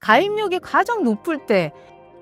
가입력이 가장 높을 때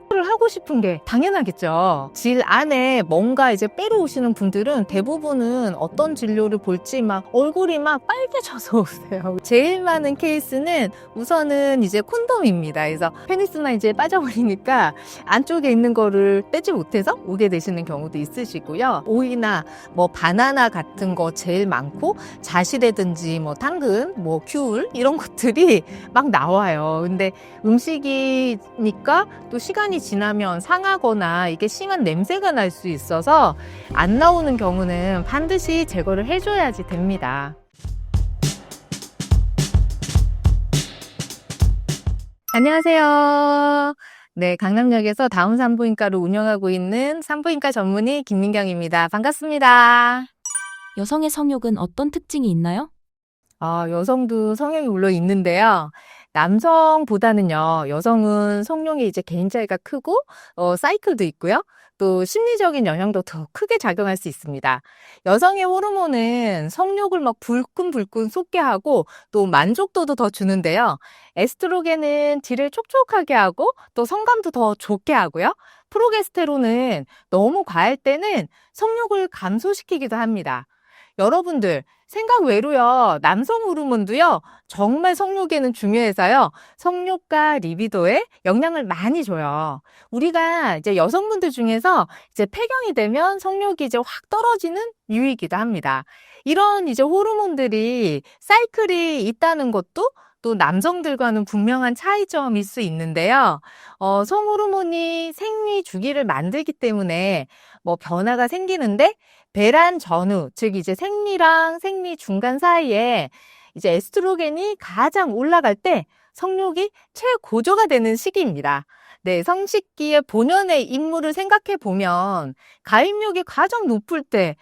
를 하고 싶은 게 당연하겠죠. 질 안에 뭔가 이제 빼러 오시는 분들은 대부분은 어떤 진료를 볼지 막 얼굴이 막 빨개져서 오세요. 제일 많은 케이스는 우선은 이제 콘돔입니다. 그래서 페니스나 이제 빠져버리니까 안쪽에 있는 거를 빼지 못해서 오게 되시는 경우도 있으시고요. 오이나 뭐 바나나 같은 거 제일 많고, 자시라든지 뭐 당근, 뭐 귤 이런 것들이 막 나와요. 근데 음식이니까 또 시간이 지나면 상하거나 이게 심한 냄새가 날 수 있어서 안 나오는 경우는 반드시 제거를 해줘야지 됩니다. 안녕하세요. 네, 강남역에서 다운 산부인과를 운영하고 있는 산부인과 전문의 김민경입니다. 반갑습니다. 여성의 성욕은 어떤 특징이 있나요? 여성도 성욕이 물론 있는데요. 남성보다는요, 여성은 성욕이 이제 개인 차이가 크고, 사이클도 있고요. 또 심리적인 영향도 더 크게 작용할 수 있습니다. 여성의 호르몬은 성욕을 막 불끈불끈 솟게 하고, 또 만족도도 더 주는데요. 에스트로겐은 질을 촉촉하게 하고, 또 성감도 더 좋게 하고요. 프로게스테론은 너무 과할 때는 성욕을 감소시키기도 합니다. 여러분들 생각 외로요, 남성 호르몬도요 정말 성욕에는 중요해서요, 성욕과 리비도에 영향을 많이 줘요. 우리가 이제 여성분들 중에서 이제 폐경이 되면 성욕이 이제 확 떨어지는 이유이기도 합니다. 이런 이제 호르몬들이 사이클이 있다는 것도 또 남성들과는 분명한 차이점일 수 있는데요. 성호르몬이 생리 주기를 만들기 때문에 뭐 변화가 생기는데, 배란 전후, 즉 이제 생리랑 생리 중간 사이에 이제 에스트로겐이 가장 올라갈 때 성욕이 최고조가 되는 시기입니다. 네, 성식기의 본연의 임무를 생각해 보면 가입력이 가장 높을 때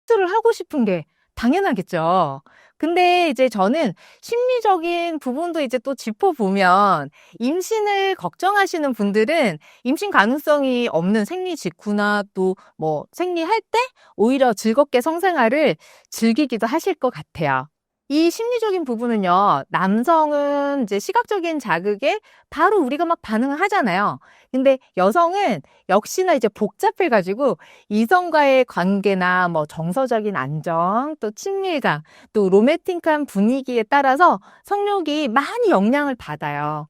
섹스를 하고 싶은 게 당연하겠죠. 근데 이제 저는 심리적인 부분도 이제 또 짚어보면, 임신을 걱정하시는 분들은 임신 가능성이 없는 생리 직후나 또 뭐 생리할 때 오히려 즐겁게 성생활을 즐기기도 하실 것 같아요. 이 심리적인 부분은요, 남성은 이제 시각적인 자극에 바로 우리가 막 반응을 하잖아요. 근데 여성은 역시나 이제 복잡해가지고 이성과의 관계나 뭐 정서적인 안정, 또 친밀감, 또 로맨틱한 분위기에 따라서 성욕이 많이 영향을 받아요.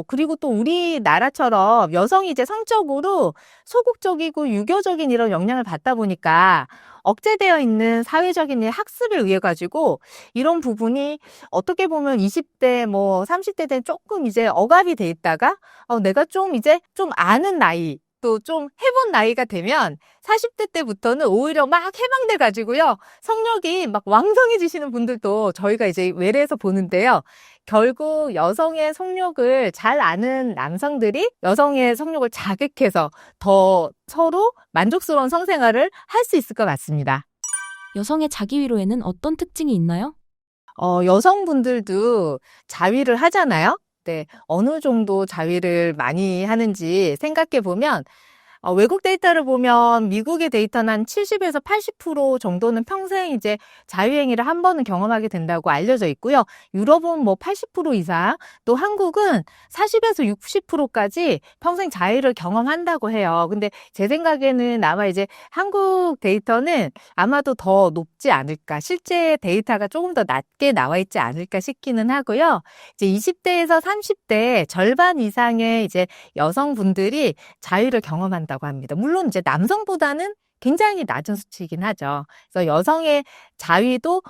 그리고 또 우리나라처럼 여성이 이제 성적으로 소극적이고 유교적인 이런 영향을 받다 보니까 억제되어 있는 사회적인 학습에 의해 가지고 이런 부분이 어떻게 보면 20대 뭐 30대 때 조금 이제 억압이 돼 있다가, 내가 좀 이제 좀 아는 나이, 또 좀 해본 나이가 되면 40대 때부터는 오히려 막 해방돼 가지고요, 성욕이 막 왕성해지시는 분들도 저희가 이제 외래에서 보는데요. 결국 여성의 성욕을 잘 아는 남성들이 여성의 성욕을 자극해서 더 서로 만족스러운 성생활을 할 수 있을 것 같습니다. 여성의 자기 위로에는 어떤 특징이 있나요? 여성분들도 자위를 하잖아요. 네, 어느 정도 자위를 많이 하는지 생각해 보면, 외국 데이터를 보면 미국의 데이터는 한 70에서 80% 정도는 평생 이제 자유행위를 한 번은 경험하게 된다고 알려져 있고요. 유럽은 뭐 80% 이상, 또 한국은 40에서 60%까지 평생 자유를 경험한다고 해요. 근데 제 생각에는 아마 이제 한국 데이터는 아마도 더 높지 않을까, 실제 데이터가 조금 더 낮게 나와 있지 않을까 싶기는 하고요. 이제 20대에서 30대 절반 이상의 이제 여성분들이 자유를 경험한다고 합니다. 물론 이제 남성보다는 굉장히 낮은 수치이긴 하죠. 그래서 여성의 자위도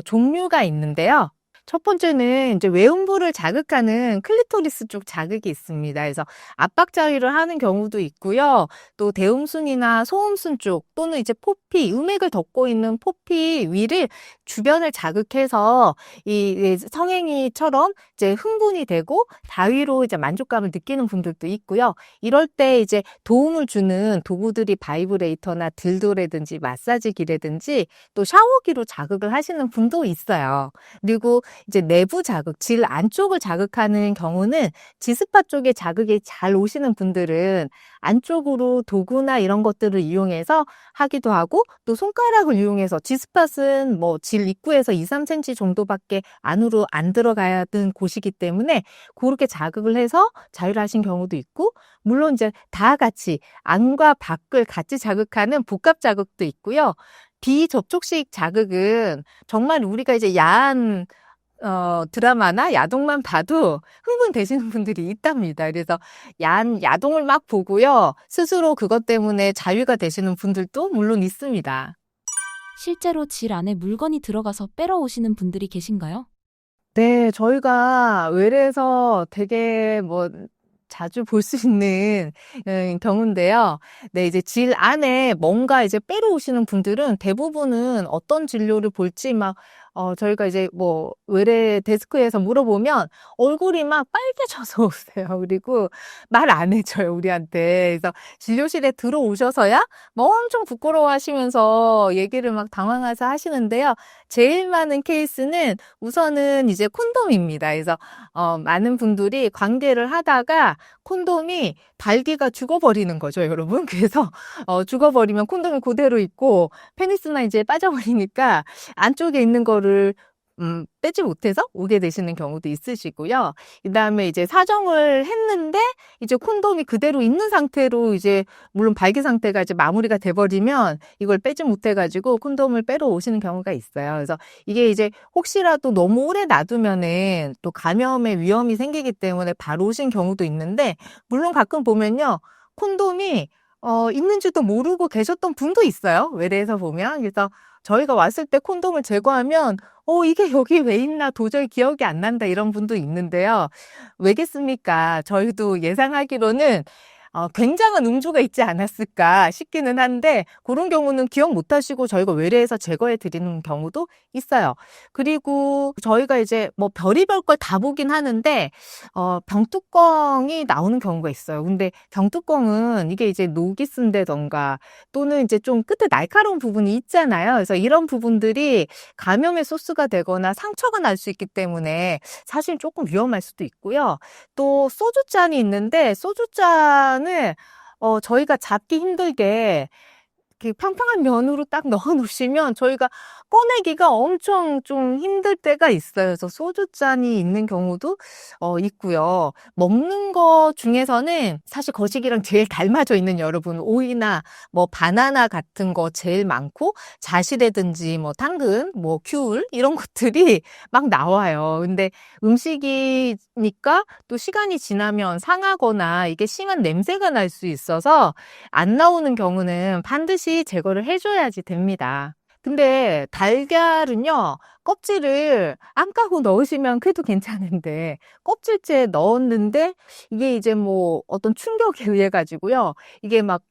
종류가 있는데요. 첫 번째는 이제 외음부를 자극하는 클리토리스 쪽 자극이 있습니다. 그래서 압박 자위를 하는 경우도 있고요. 또 대음순이나 소음순 쪽, 또는 이제 포피, 음액을 덮고 있는 포피 위를 주변을 자극해서 이 성행위처럼 이제 흥분이 되고 다위로 이제 만족감을 느끼는 분들도 있고요. 이럴 때 이제 도움을 주는 도구들이 바이브레이터나 딜도라든지 마사지기라든지 또 샤워기로 자극을 하시는 분도 있어요. 그리고 이제 내부 자극, 질 안쪽을 자극하는 경우는 지스파 쪽에 자극이 잘 오시는 분들은 안쪽으로 도구나 이런 것들을 이용해서 하기도 하고 또 손가락을 이용해서 G스팟은 뭐 질 입구에서 2, 3cm 정도밖에 안으로 안 들어가야 하는 곳이기 때문에 그렇게 자극을 해서 자유를 하신 경우도 있고 물론 이제 다 같이 안과 밖을 같이 자극하는 복합 자극도 있고요. 비접촉식 자극은 정말 우리가 이제 야한 드라마나 야동만 봐도 흥분되시는 분들이 있답니다. 그래서 야동을 막 보고요. 스스로 그것 때문에 자유가 되시는 분들도 물론 있습니다. 실제로 질 안에 물건이 들어가서 빼러 오시는 분들이 계신가요? 네, 저희가 외래에서 되게 자주 볼 수 있는 경우인데요. 네, 이제 질 안에 뭔가 이제 빼러 오시는 분들은 대부분은 어떤 진료를 볼지 저희가 이제 외래 데스크에서 물어보면 얼굴이 막 빨개져서 오세요. 그리고 말 안 해줘요, 우리한테. 그래서 진료실에 들어오셔서야 엄청 부끄러워 하시면서 얘기를 막 당황해서 하시는데요. 제일 많은 케이스는 우선은 이제 콘돔입니다. 그래서 많은 분들이 관계를 하다가 콘돔이 발기가 죽어버리는 거죠, 여러분. 그래서 죽어버리면 콘돔이 그대로 있고 페니스나 이제 빠져버리니까 안쪽에 있는 거를 빼지 못해서 오게 되시는 경우도 있으시고요. 그다음에 이제 사정을 했는데 이제 콘돔이 그대로 있는 상태로 이제 물론 발기 상태가 이제 마무리가 돼버리면 이걸 빼지 못해가지고 콘돔을 빼러 오시는 경우가 있어요. 그래서 이게 이제 혹시라도 너무 오래 놔두면은 또 감염의 위험이 생기기 때문에 바로 오신 경우도 있는데 물론 가끔 보면요 콘돔이 있는지도 모르고 계셨던 분도 있어요. 외래에서 보면. 그래서 저희가 왔을 때 콘돔을 제거하면 이게 여기 왜 있나 도저히 기억이 안 난다 이런 분도 있는데요. 왜겠습니까? 저희도 예상하기로는 굉장한 음주가 있지 않았을까 싶기는 한데 그런 경우는 기억 못 하시고 저희가 외래에서 제거해 드리는 경우도 있어요. 그리고 저희가 이제 별의별 걸 다 보긴 하는데 병뚜껑이 나오는 경우가 있어요. 근데 병뚜껑은 이게 이제 녹이 쓴다던가 또는 이제 좀 끝에 날카로운 부분이 있잖아요. 그래서 이런 부분들이 감염의 소스가 되거나 상처가 날 수 있기 때문에 사실 조금 위험할 수도 있고요. 또 소주잔이 있는데 소주잔을 저희가 잡기 힘들게 이렇게 평평한 면으로 딱 넣어 놓으시면 저희가 꺼내기가 엄청 좀 힘들 때가 있어요. 그래서 소주잔이 있는 경우도 있고요. 먹는 거 중에서는 사실 거시기랑 제일 닮아져 있는 여러분 오이나 바나나 같은 거 제일 많고 자시래든지 당근, 귤 이런 것들이 막 나와요. 근데 음식이니까 또 시간이 지나면 상하거나 이게 심한 냄새가 날 수 있어서 안 나오는 경우는 반드시 제거를 해줘야지 됩니다. 근데 달걀은요, 껍질을 안 까고 넣으시면 그래도 괜찮은데, 껍질째 넣었는데, 이게 이제 어떤 충격에 의해 가지고요, 이게 막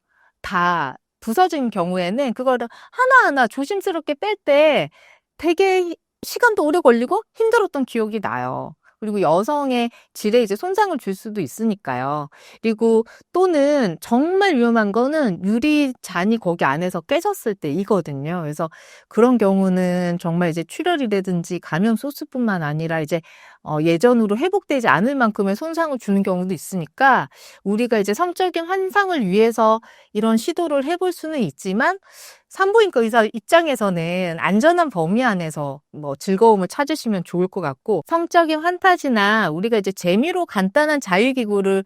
다 부서진 경우에는 그거를 하나하나 조심스럽게 뺄 때 되게 시간도 오래 걸리고 힘들었던 기억이 나요. 그리고 여성의 질에 이제 손상을 줄 수도 있으니까요. 그리고 또는 정말 위험한 거는 유리잔이 거기 안에서 깨졌을 때 이거든요. 그래서 그런 경우는 정말 이제 출혈이라든지 감염 소스뿐만 아니라 이제 예전으로 회복되지 않을 만큼의 손상을 주는 경우도 있으니까 우리가 이제 성적인 환상을 위해서 이런 시도를 해볼 수는 있지만 산부인과 의사 입장에서는 안전한 범위 안에서 즐거움을 찾으시면 좋을 것 같고 성적인 환타지나 우리가 이제 재미로 간단한 자유기구를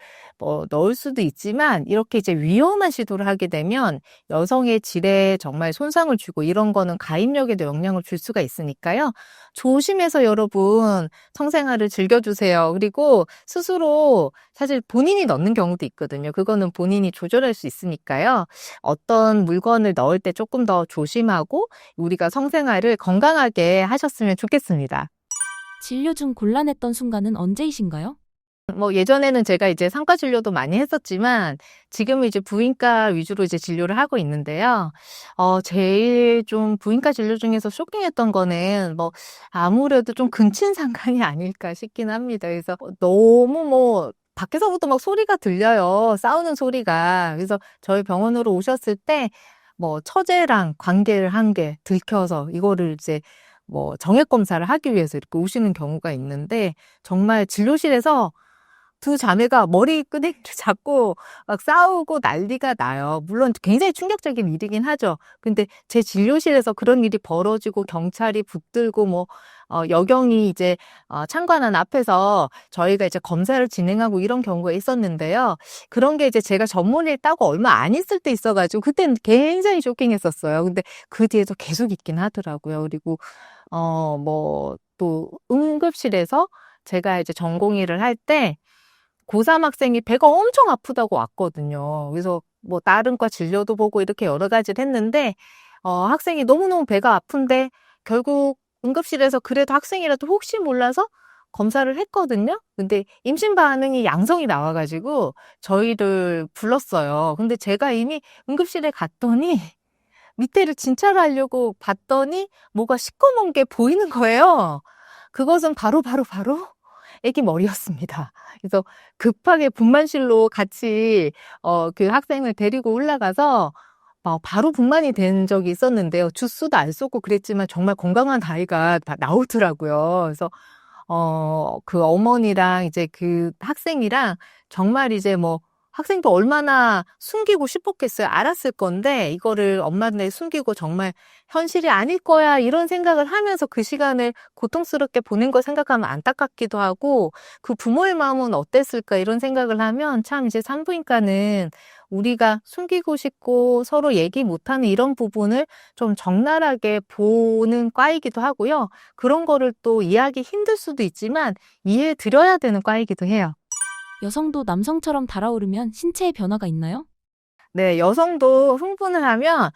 넣을 수도 있지만 이렇게 이제 위험한 시도를 하게 되면 여성의 질에 정말 손상을 주고 이런 거는 가임력에도 영향을 줄 수가 있으니까요. 조심해서 여러분 성생활을 즐겨주세요. 그리고 스스로 사실 본인이 넣는 경우도 있거든요. 그거는 본인이 조절할 수 있으니까요. 어떤 물건을 넣을 때 조금 더 조심하고 우리가 성생활을 건강하게 하셨으면 좋겠습니다. 진료 중 곤란했던 순간은 언제이신가요? 예전에는 제가 이제 상과 진료도 많이 했었지만 지금은 이제 부인과 위주로 이제 진료를 하고 있는데요. 제일 좀 부인과 진료 중에서 쇼킹했던 거는 아무래도 좀 근친상간이 아닐까 싶긴 합니다. 그래서 너무 밖에서부터 막 소리가 들려요. 싸우는 소리가. 그래서 저희 병원으로 오셨을 때 처제랑 관계를 한 게 들켜서 이거를 이제 정액 검사를 하기 위해서 이렇게 오시는 경우가 있는데 정말 진료실에서 두 자매가 머리끄댕이를 잡고 막 싸우고 난리가 나요. 물론 굉장히 충격적인 일이긴 하죠. 근데 제 진료실에서 그런 일이 벌어지고 경찰이 붙들고 뭐 여경이 이제 참관한 앞에서 저희가 이제 검사를 진행하고 이런 경우가 있었는데요. 그런 게 이제 제가 전문의를 따고 얼마 안 있을 때 있어가지고 그때는 굉장히 쇼킹했었어요. 근데 그 뒤에도 계속 있긴 하더라고요. 그리고 뭐 또 응급실에서 제가 이제 전공의를 할 때 고3 학생이 배가 엄청 아프다고 왔거든요. 그래서 뭐 다른 과 진료도 보고 이렇게 여러 가지를 했는데 학생이 너무너무 배가 아픈데 결국 응급실에서 그래도 학생이라도 혹시 몰라서 검사를 했거든요. 근데 임신 반응이 양성이 나와가지고 저희를 불렀어요. 근데 제가 이미 응급실에 갔더니 밑에를 진찰하려고 봤더니 뭐가 시꺼먼 게 보이는 거예요. 그것은 바로 애기 머리였습니다. 그래서 급하게 분만실로 같이 그 학생을 데리고 올라가서 바로 분만이 된 적이 있었는데요. 주스도 안 쏟고 그랬지만 정말 건강한 아이가 다 나오더라고요. 그래서 그 어머니랑 이제 그 학생이랑 정말 이제 뭐 학생도 얼마나 숨기고 싶었겠어요. 알았을 건데 이거를 엄마한테 숨기고 정말 현실이 아닐 거야 이런 생각을 하면서 그 시간을 고통스럽게 보낸 걸 생각하면 안타깝기도 하고 그 부모의 마음은 어땠을까 이런 생각을 하면 참 이제 산부인과는 우리가 숨기고 싶고 서로 얘기 못하는 이런 부분을 좀 적나라하게 보는 과이기도 하고요. 그런 거를 또 이해하기 힘들 수도 있지만 이해해 드려야 되는 과이기도 해요. 여성도 남성처럼 달아오르면 신체에 변화가 있나요? 네, 여성도 흥분을 하면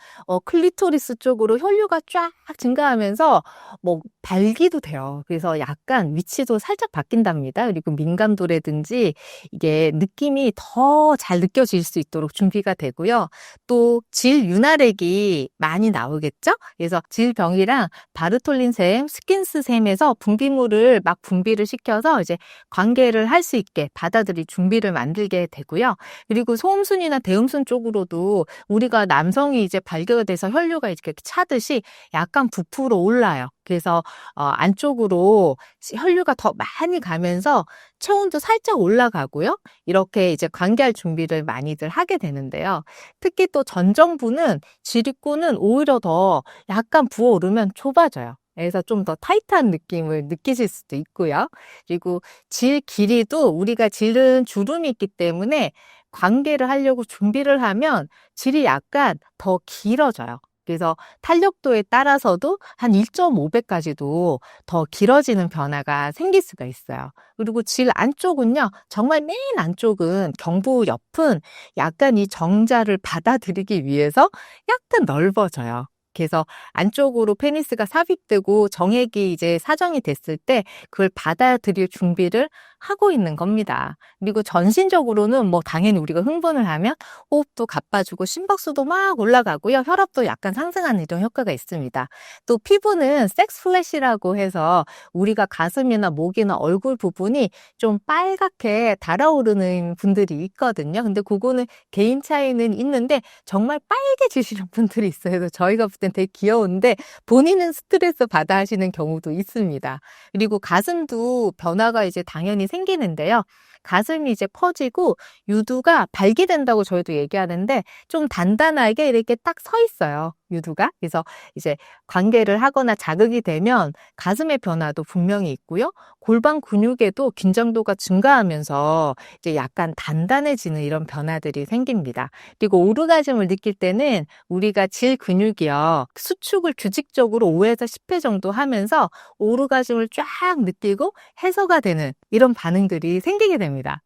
클리토리스 쪽으로 혈류가 쫙 증가하면서 뭐 발기도 돼요. 그래서 약간 위치도 살짝 바뀐답니다. 그리고 민감도라든지 이게 느낌이 더 잘 느껴질 수 있도록 준비가 되고요. 또 질윤활액이 많이 나오겠죠? 그래서 질병이랑 바르톨린샘, 스킨스샘에서 분비물을 막 분비를 시켜서 이제 관계를 할 수 있게 받아들일 준비를 만들게 되고요. 그리고 소음순이나 대음순 쪽으로도 우리가 남성이 이제 발교가 돼서 혈류가 이렇게 차듯이 약간 부풀어 올라요. 그래서 안쪽으로 혈류가 더 많이 가면서 체온도 살짝 올라가고요. 이렇게 이제 관계할 준비를 많이들 하게 되는데요. 특히 또 전정부는 지립구는 오히려 더 약간 부어오르면 좁아져요. 그래서 좀 더 타이트한 느낌을 느끼실 수도 있고요. 그리고 질 길이도 우리가 질은 주름이 있기 때문에 관계를 하려고 준비를 하면 질이 약간 더 길어져요. 그래서 탄력도에 따라서도 한 1.5배까지도 더 길어지는 변화가 생길 수가 있어요. 그리고 질 안쪽은요, 정말 맨 안쪽은 경부 옆은 약간 이 정자를 받아들이기 위해서 약간 넓어져요. 그래서 안쪽으로 페니스가 삽입되고 정액이 이제 사정이 됐을 때 그걸 받아들일 준비를 하고 있는 겁니다. 그리고 전신적으로는 뭐 당연히 우리가 흥분을 하면 호흡도 가빠지고 심박수도 막 올라가고요. 혈압도 약간 상승하는 이런 효과가 있습니다. 또 피부는 섹스 플래시라고 해서 우리가 가슴이나 목이나 얼굴 부분이 좀 빨갛게 달아오르는 분들이 있거든요. 근데 그거는 개인 차이는 있는데 정말 빨개지시는 분들이 있어요. 그래서 저희가 볼 땐 되게 귀여운데 본인은 스트레스 받아 하시는 경우도 있습니다. 그리고 가슴도 변화가 이제 당연히 생기는데요. 가슴이 이제 퍼지고 유두가 발기된다고 저희도 얘기하는데 좀 단단하게 이렇게 딱 서 있어요. 유두가. 그래서 이제 관계를 하거나 자극이 되면 가슴의 변화도 분명히 있고요. 골반 근육에도 긴장도가 증가하면서 이제 약간 단단해지는 이런 변화들이 생깁니다. 그리고 오르가즘을 느낄 때는 우리가 질 근육이요. 수축을 규칙적으로 5에서 10회 정도 하면서 오르가즘을 쫙 느끼고 해소가 되는 이런 반응들이 생기게 됩니다.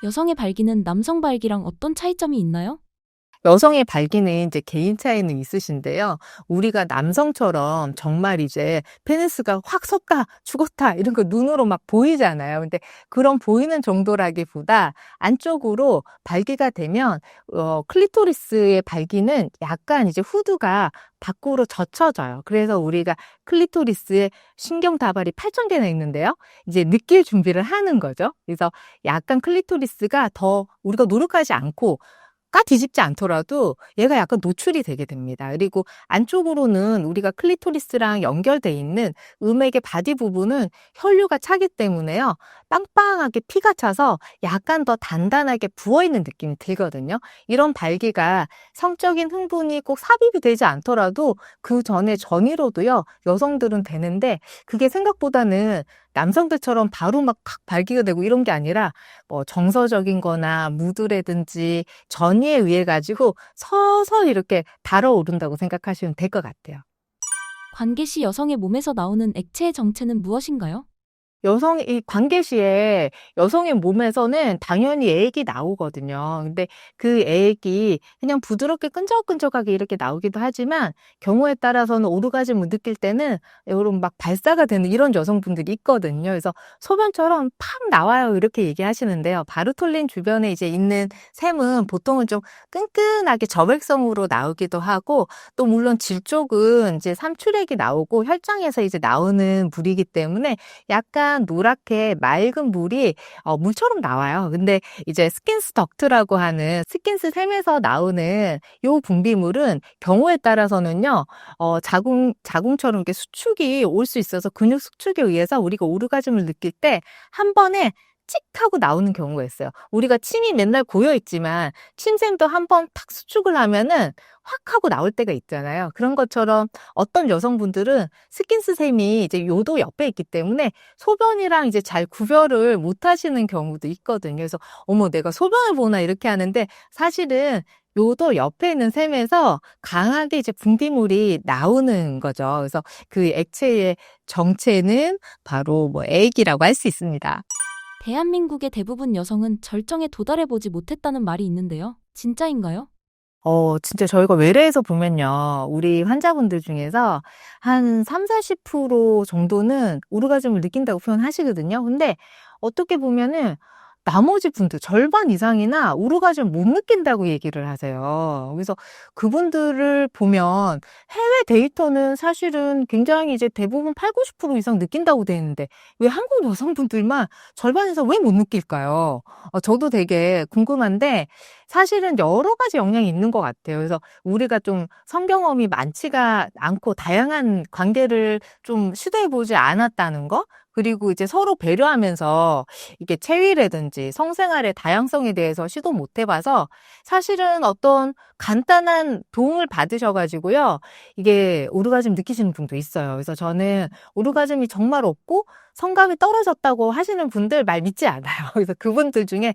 여성의 발기는 남성 발기랑 어떤 차이점이 있나요? 여성의 발기는 이제 개인 차이는 있으신데요. 우리가 남성처럼 정말 이제 페니스가 확 섰다, 죽었다 이런 거 눈으로 막 보이잖아요. 근데 그런 보이는 정도라기보다 안쪽으로 발기가 되면 클리토리스의 발기는 약간 이제 후두가 밖으로 젖혀져요. 그래서 우리가 클리토리스에 신경 다발이 8,000개나 있는데요. 이제 느낄 준비를 하는 거죠. 그래서 약간 클리토리스가 더 우리가 노력하지 않고 뒤집지 않더라도 얘가 약간 노출이 되게 됩니다. 그리고 안쪽으로는 우리가 클리토리스랑 연결돼 있는 음액의 바디 부분은 혈류가 차기 때문에요. 빵빵하게 피가 차서 약간 더 단단하게 부어있는 느낌이 들거든요. 이런 발기가 성적인 흥분이 꼭 삽입이 되지 않더라도 그 전에 전이로도요, 여성들은 되는데 그게 생각보다는 남성들처럼 바로 막 팍 발기가 되고 이런 게 아니라 뭐 정서적인 거나 무드라든지 전이에 의해 가지고 서서히 이렇게 달아오른다고 생각하시면 될 것 같아요. 관계 시 여성의 몸에서 나오는 액체의 정체는 무엇인가요? 이 관계 시에 여성의 몸에서는 당연히 애액이 나오거든요. 근데 그 애액이 그냥 부드럽게 끈적끈적하게 이렇게 나오기도 하지만 경우에 따라서는 오르가즘을 느낄 때는 요런 막 발사가 되는 이런 여성분들이 있거든요. 그래서 소변처럼 팍 나와요 이렇게 얘기하시는데요. 바르톨린 주변에 이제 있는 샘은 보통은 좀 끈끈하게 저백성으로 나오기도 하고 또 물론 질 쪽은 이제 삼출액이 나오고 혈장에서 이제 나오는 물이기 때문에 약간 노랗게 맑은 물이 물처럼 나와요. 근데 이제 스킨스 덕트라고 하는 스킨스 샘에서 나오는 요 분비물은 경우에 따라서는요, 자궁처럼 이렇게 수축이 올 수 있어서 근육 수축에 의해서 우리가 오르가즘을 느낄 때 한 번에 찍 하고 나오는 경우가 있어요. 우리가 침이 맨날 고여 있지만 침샘도 한 번 탁 수축을 하면은 확 하고 나올 때가 있잖아요. 그런 것처럼 어떤 여성분들은 스킨스샘이 이제 요도 옆에 있기 때문에 소변이랑 이제 잘 구별을 못 하시는 경우도 있거든요. 그래서 어머 내가 소변을 보나 이렇게 하는데 사실은 요도 옆에 있는 샘에서 강하게 이제 분비물이 나오는 거죠. 그래서 그 액체의 정체는 바로 뭐 액이라고 할 수 있습니다. 대한민국의 대부분 여성은 절정에 도달해보지 못했다는 말이 있는데요. 진짜인가요? 진짜 저희가 외래에서 보면요. 우리 환자분들 중에서 한 30-40% 정도는 오르가즘을 느낀다고 표현하시거든요. 근데 어떻게 보면은 나머지 분들 절반 이상이나 오르가즘을 못 느낀다고 얘기를 하세요. 그래서 그분들을 보면 해외 데이터는 사실은 굉장히 이제 대부분 80-90% 이상 느낀다고 돼 있는데 왜 한국 여성분들만 절반 이상 왜 못 느낄까요? 저도 되게 궁금한데 사실은 여러 가지 영향이 있는 것 같아요. 그래서 우리가 좀 성경험이 많지가 않고 다양한 관계를 좀 시도해보지 않았다는 거? 그리고 이제 서로 배려하면서 이게 체위라든지 성생활의 다양성에 대해서 시도 못 해봐서 사실은 어떤 간단한 도움을 받으셔가지고요. 이게 오르가즘 느끼시는 분도 있어요. 그래서 저는 오르가즘이 정말 없고 성감이 떨어졌다고 하시는 분들 말 믿지 않아요. 그래서 그분들 중에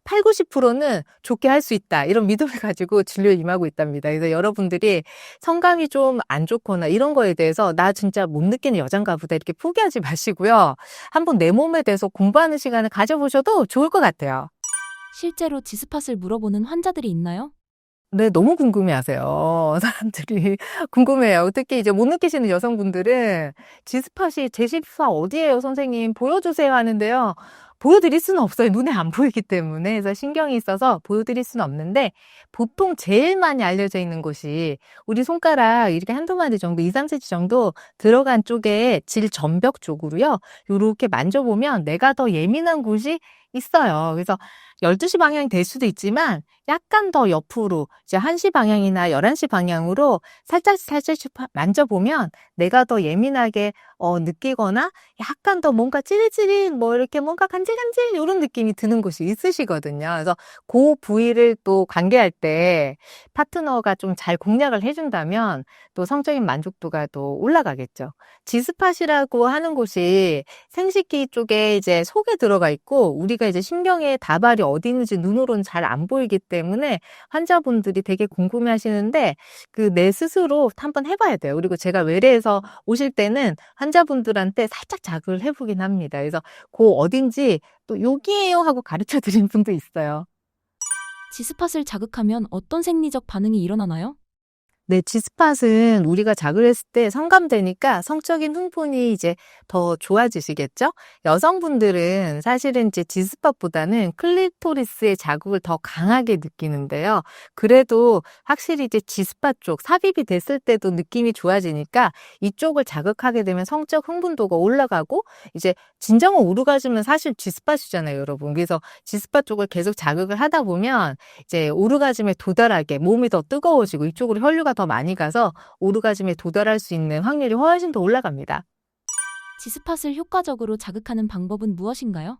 80-90%는 좋게 할 수 있다. 이런 믿음을 가지고 진료에 임하고 있답니다. 그래서 여러분들이 성감이 좀 안 좋거나 이런 거에 대해서 나 진짜 못 느끼는 여잔가 보다 이렇게 포기하지 마시고요. 한번 내 몸에 대해서 공부하는 시간을 가져보셔도 좋을 것 같아요. 실제로 지스팟을 물어보는 환자들이 있나요? 네, 너무 궁금해 하세요. 사람들이 궁금해요. 특히 이제 못 느끼시는 여성분들은 지스팟이 제 지스팟 어디예요, 선생님? 보여주세요 하는데요. 보여드릴 수는 없어요. 눈에 안 보이기 때문에. 그래서 신경이 있어서 보여드릴 수는 없는데 보통 제일 많이 알려져 있는 곳이 우리 손가락 이렇게 한두 마디 정도, 2-3cm 정도 들어간 쪽에 질 전벽 쪽으로요. 요렇게 만져보면 내가 더 예민한 곳이 있어요. 그래서 12시 방향이 될 수도 있지만 약간 더 옆으로 이제 1시 방향이나 11시 방향으로 살짝씩 만져보면 내가 더 예민하게 느끼거나 약간 더 뭔가 찌릿찌릿 뭐 이렇게 뭔가 간질간질 이런 느낌이 드는 곳이 있으시거든요. 그래서 그 부위를 또 관계할 때 파트너가 좀 잘 공략을 해준다면 또 성적인 만족도가 또 올라가겠죠. 지스팟이라고 하는 곳이 생식기 쪽에 이제 속에 들어가 있고 우리가 이제 신경의 다발이 어디 있는지 눈으로는 잘 안 보이기 때문에 환자분들이 되게 궁금해 하시는데 그 내 스스로 한번 해봐야 돼요. 그리고 제가 외래에서 오실 때는 환자분들한테 살짝 자극을 해보긴 합니다. 그래서 그 어딘지 또 여기에요 하고 가르쳐 드리는 분도 있어요. 지스팟을 자극하면 어떤 생리적 반응이 일어나나요? 네, G스팟은 우리가 자극을 했을 때 성감되니까 성적인 흥분이 이제 더 좋아지시겠죠? 여성분들은 사실은 이제 G스팟보다는 클리토리스의 자극을 더 강하게 느끼는데요. 그래도 확실히 이제 G스팟 쪽 삽입이 됐을 때도 느낌이 좋아지니까 이쪽을 자극하게 되면 성적 흥분도가 올라가고 이제 진정한 오르가즘은 사실 G스팟이잖아요, 여러분. 그래서 G스팟 쪽을 계속 자극을 하다 보면 이제 오르가즘에 도달하게 몸이 더 뜨거워지고 이쪽으로 혈류가 더 많이 가서 오르가즘에 도달할 수 있는 확률이 훨씬 더 올라갑니다. G스팟을 효과적으로 자극하는 방법은 무엇인가요?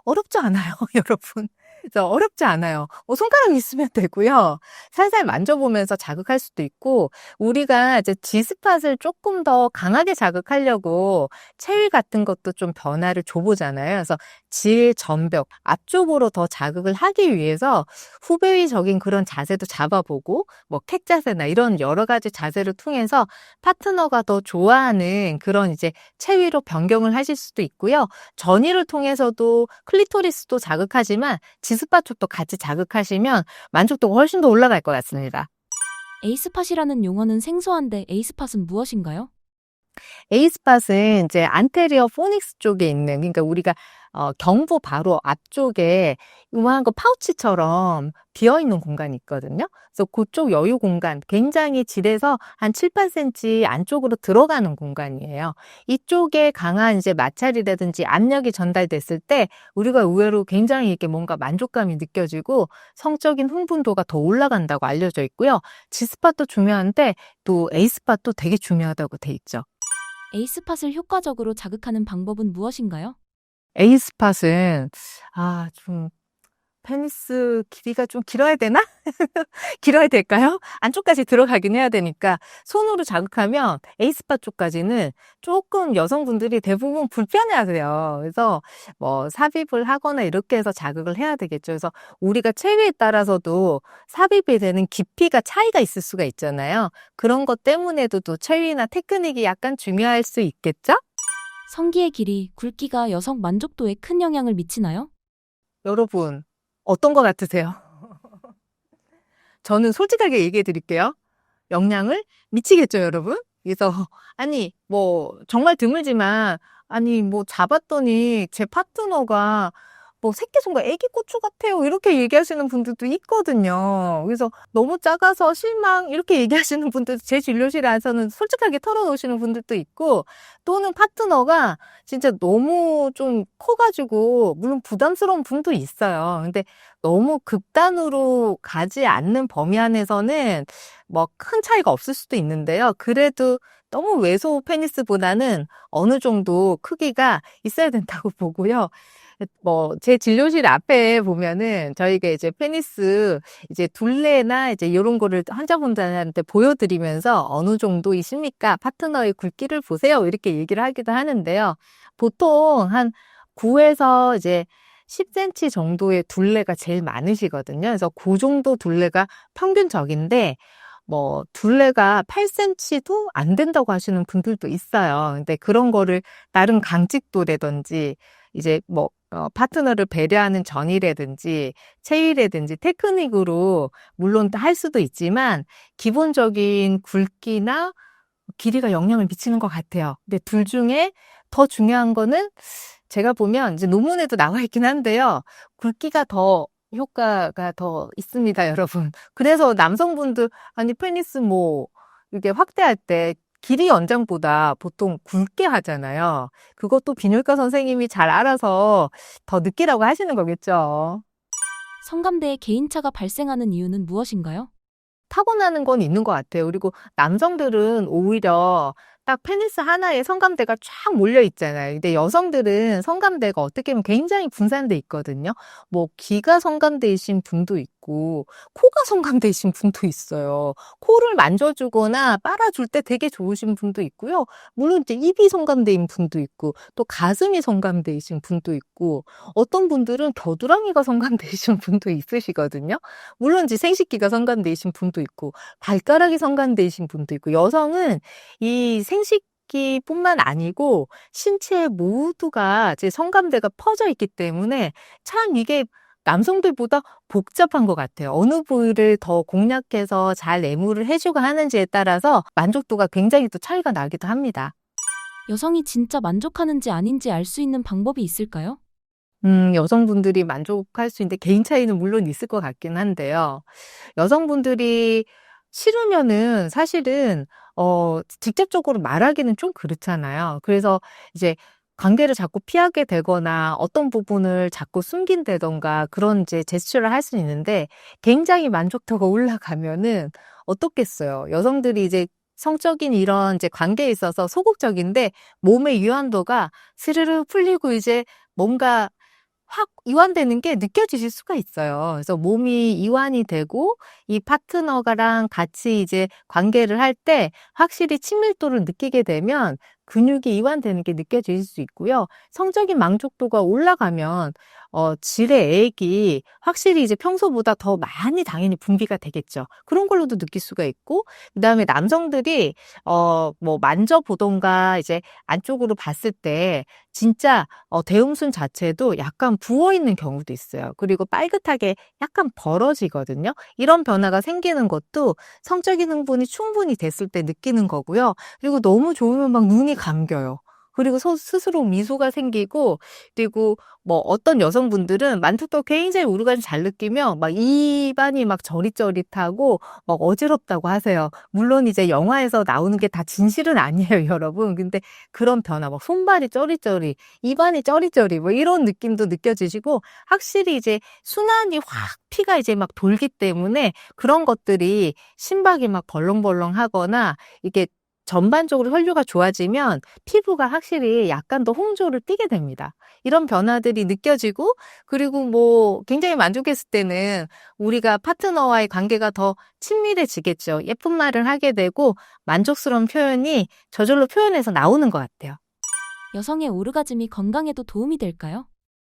어렵지 않아요, 여러분. 그래서 어렵지 않아요. 손가락 있으면 되고요. 살살 만져보면서 자극할 수도 있고, 우리가 이제 G스팟을 조금 더 강하게 자극하려고 체위 같은 것도 좀 변화를 줘보잖아요. 그래서 질 전벽 앞쪽으로 더 자극을 하기 위해서 후배위적인 그런 자세도 잡아보고, 뭐 캣 자세나 이런 여러 가지 자세를 통해서 파트너가 더 좋아하는 그런 이제 체위로 변경을 하실 수도 있고요. 전이를 통해서도 클리토리스도 자극하지만 G스팟 쪽도 같이 자극하시면 만족도가 훨씬 더 올라갈 것 같습니다. A스팟이라는 용어는 생소한데 A스팟은 무엇인가요? A스팟은 이제 안테리어 포닉스 쪽에 있는, 그러니까 우리가 경부 바로 앞쪽에 요만한 거 파우치처럼 비어있는 공간이 있거든요. 그래서 그쪽 여유 공간, 굉장히 질에서 한 7, 8cm 안쪽으로 들어가는 공간이에요. 이쪽에 강한 이제 마찰이라든지 압력이 전달됐을 때 우리가 의외로 굉장히 이렇게 뭔가 만족감이 느껴지고 성적인 흥분도가 더 올라간다고 알려져 있고요. G스팟도 중요한데 또 A스팟도 되게 중요하다고 돼 있죠. A스팟을 효과적으로 자극하는 방법은 무엇인가요? A스팟은 좀 페니스 길이가 좀 길어야 되나? 길어야 될까요? 안쪽까지 들어가긴 해야 되니까 손으로 자극하면 A스팟 쪽까지는 조금 여성분들이 대부분 불편해하세요. 그래서 뭐 삽입을 하거나 이렇게 해서 자극을 해야 되겠죠. 그래서 우리가 체위에 따라서도 삽입이 되는 깊이가 차이가 있을 수가 있잖아요. 그런 것 때문에도 또 체위나 테크닉이 약간 중요할 수 있겠죠? 성기의 길이, 굵기가 여성 만족도에 큰 영향을 미치나요? 여러분, 어떤 것 같으세요? 저는 솔직하게 얘기해 드릴게요. 영향을 미치겠죠, 여러분? 그래서, 아니, 뭐, 정말 드물지만, 아니, 뭐, 잡았더니 제 파트너가 뭐, 새끼손가 애기 고추 같아요. 이렇게 얘기하시는 분들도 있거든요. 그래서 너무 작아서 실망, 이렇게 얘기하시는 분들, 제 진료실에 와서는 솔직하게 털어놓으시는 분들도 있고, 또는 파트너가 진짜 너무 좀 커가지고, 물론 부담스러운 분도 있어요. 근데 너무 극단으로 가지 않는 범위 안에서는 뭐 큰 차이가 없을 수도 있는데요. 그래도 너무 왜소 페니스보다는 어느 정도 크기가 있어야 된다고 보고요. 뭐 제 진료실 앞에 보면은 저희가 이제 페니스 이제 둘레나 이제 이런 거를 환자분들한테 보여드리면서 어느 정도이십니까? 파트너의 굵기를 보세요. 이렇게 얘기를 하기도 하는데요. 보통 한 9에서 이제 10cm 정도의 둘레가 제일 많으시거든요. 그래서 그 정도 둘레가 평균적인데 뭐 둘레가 8cm도 안 된다고 하시는 분들도 있어요. 근데 그런 거를 다른 강직도라든지 이제 뭐 파트너를 배려하는 전이라든지 체위라든지 테크닉으로 물론 할 수도 있지만 기본적인 굵기나 길이가 영향을 미치는 것 같아요. 근데 둘 중에 더 중요한 거는 제가 보면 이제 논문에도 나와 있긴 한데요. 굵기가 더 효과가 더 있습니다, 여러분. 그래서 남성분들, 아니, 페니스 뭐, 이게 확대할 때 길이 연장보다 보통 굵게 하잖아요. 그것도 비뇨기과 선생님이 잘 알아서 더 느끼라고 하시는 거겠죠. 성감대에 개인차가 발생하는 이유는 무엇인가요? 타고나는 건 있는 것 같아요. 그리고 남성들은 오히려 딱 페니스 하나에 성감대가 쫙 몰려 있잖아요. 근데 여성들은 성감대가 어떻게 보면 굉장히 분산돼 있거든요. 뭐 귀가 성감대이신 분도 있고 코가 성감대이신 분도 있어요. 코를 만져주거나 빨아줄 때 되게 좋으신 분도 있고요. 물론 이제 입이 성감대인 분도 있고 또 가슴이 성감대이신 분도 있고 어떤 분들은 겨드랑이가 성감대이신 분도 있으시거든요. 물론 이제 생식기가 성감대이신 분도 있고 발가락이 성감대이신 분도 있고 여성은 이 생식기뿐만 아니고 신체 모두가 이제 성감대가 퍼져 있기 때문에 참 이게 남성들보다 복잡한 것 같아요. 어느 부위를 더 공략해서 잘 애무를 해주고 하는지에 따라서 만족도가 굉장히 또 차이가 나기도 합니다. 여성이 진짜 만족하는지 아닌지 알 수 있는 방법이 있을까요? 여성분들이 만족할 수 있는데 개인 차이는 물론 있을 것 같긴 한데요. 여성분들이 싫으면은 사실은 직접적으로 말하기는 좀 그렇잖아요. 그래서 이제 관계를 자꾸 피하게 되거나 어떤 부분을 자꾸 숨긴다든가 그런 이제 제스처를 할 수는 있는데 굉장히 만족도가 올라가면은 어떻겠어요. 여성들이 이제 성적인 이런 이제 관계에 있어서 소극적인데 몸의 유연도가 스르르 풀리고 이제 뭔가 확 이완되는 게 느껴지실 수가 있어요. 그래서 몸이 이완이 되고 이 파트너가랑 같이 이제 관계를 할 때 확실히 친밀도를 느끼게 되면 근육이 이완되는 게 느껴질 수 있고요. 성적인 만족도가 올라가면 질의 액이 확실히 이제 평소보다 더 많이 당연히 분비가 되겠죠. 그런 걸로도 느낄 수가 있고, 그다음에 남성들이 뭐 만져보던가 이제 안쪽으로 봤을 때 진짜 대음순 자체도 약간 부어 있는 경우도 있어요. 그리고 빨긋하게 약간 벌어지거든요. 이런 변화가 생기는 것도 성적인 흥분이 충분히 됐을 때 느끼는 거고요. 그리고 너무 좋으면 막 눈이 감겨요. 그리고 스스로 미소가 생기고, 그리고 뭐 어떤 여성분들은 만족도가 굉장히 오르가지 잘 느끼면 막 입안이 막 저릿저릿하고 막 어지럽다고 하세요. 물론 이제 영화에서 나오는 게 다 진실은 아니에요, 여러분. 근데 그런 변화, 막 손발이 저릿저릿, 입안이 저릿저릿, 뭐 이런 느낌도 느껴지시고, 확실히 이제 순환이 확 피가 이제 막 돌기 때문에 그런 것들이 심박이 막 벌렁벌렁 하거나 이게 전반적으로 혈류가 좋아지면 피부가 확실히 약간 더 홍조를 띠게 됩니다. 이런 변화들이 느껴지고, 그리고 뭐 굉장히 만족했을 때는 우리가 파트너와의 관계가 더 친밀해지겠죠. 예쁜 말을 하게 되고 만족스러운 표현이 저절로 표현해서 나오는 것 같아요. 여성의 오르가즘이 건강에도 도움이 될까요?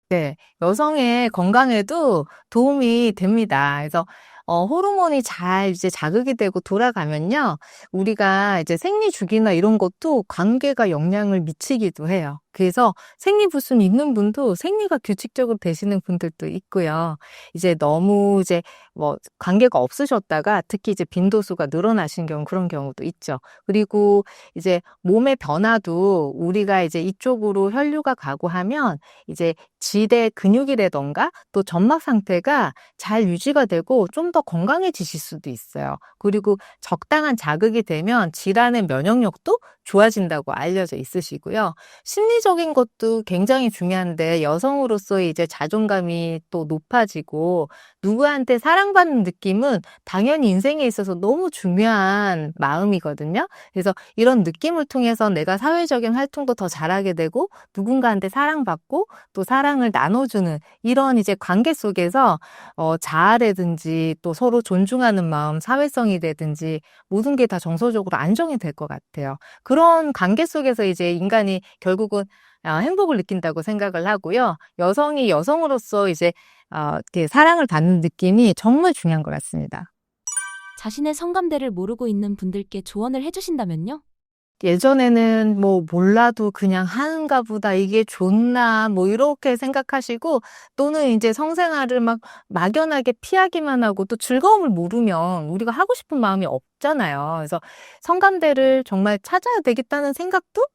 네, 여성의 건강에도 도움이 됩니다. 그래서 호르몬이 잘 이제 자극이 되고 돌아가면요, 우리가 이제 생리주기나 이런 것도 관계가 영향을 미치기도 해요. 그래서 생리불순 있는 분도 생리가 규칙적으로 되시는 분들도 있고요. 이제 너무 이제 뭐 관계가 없으셨다가 특히 이제 빈도수가 늘어나신 경우 그런 경우도 있죠. 그리고 이제 몸의 변화도 우리가 이제 이쪽으로 혈류가 가고 하면 이제 지대 근육이라던가 또 점막 상태가 잘 유지가 되고 좀 더 건강해지실 수도 있어요. 그리고 적당한 자극이 되면 질환의 면역력도 좋아진다고 알려져 있으시고요. 심리적인 것도 굉장히 중요한데 여성으로서의 이제 자존감이 또 높아지고 누구한테 사랑받는 느낌은 당연히 인생에 있어서 너무 중요한 마음이거든요. 그래서 이런 느낌을 통해서 내가 사회적인 활동도 더 잘하게 되고 누군가한테 사랑받고 또 사랑을 나눠주는 이런 이제 관계 속에서 자아라든지 또 서로 존중하는 마음, 사회성이라든지 모든 게 다 정서적으로 안정이 될 것 같아요. 그런 관계 속에서 이제 인간이 결국은 행복을 느낀다고 생각을 하고요. 여성이 여성으로서 이제 이렇게 사랑을 받는 느낌이 정말 중요한 것 같습니다. 자신의 성감대를 모르고 있는 분들께 조언을 해주신다면요? 예전에는 뭐 몰라도 그냥 하는가 보다, 이게 좋나, 뭐 이렇게 생각하시고, 또는 이제 성생활을 막 막연하게 피하기만 하고 또 즐거움을 모르면 우리가 하고 싶은 마음이 없잖아요. 그래서 성감대를 정말 찾아야 되겠다는 생각도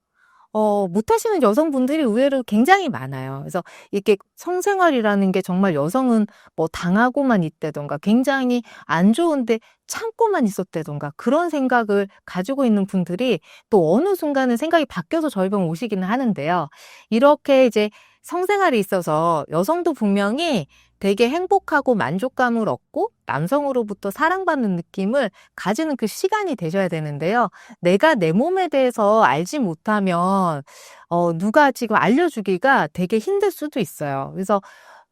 못하시는 여성분들이 의외로 굉장히 많아요. 그래서 이게 성생활이라는 게 정말 여성은 뭐 당하고만 있다던가 굉장히 안 좋은데 참고만 있었다던가 그런 생각을 가지고 있는 분들이 또 어느 순간은 생각이 바뀌어서 저희 병 오시기는 하는데요. 이렇게 이제 성생활에 있어서 여성도 분명히 되게 행복하고 만족감을 얻고 남성으로부터 사랑받는 느낌을 가지는 그 시간이 되셔야 되는데요. 내가 내 몸에 대해서 알지 못하면 누가 지금 알려주기가 되게 힘들 수도 있어요. 그래서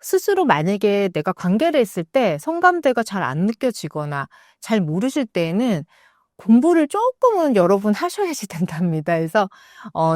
스스로 만약에 내가 관계를 했을 때 성감대가 잘 안 느껴지거나 잘 모르실 때에는 공부를 조금은 여러분 하셔야지 된답니다. 그래서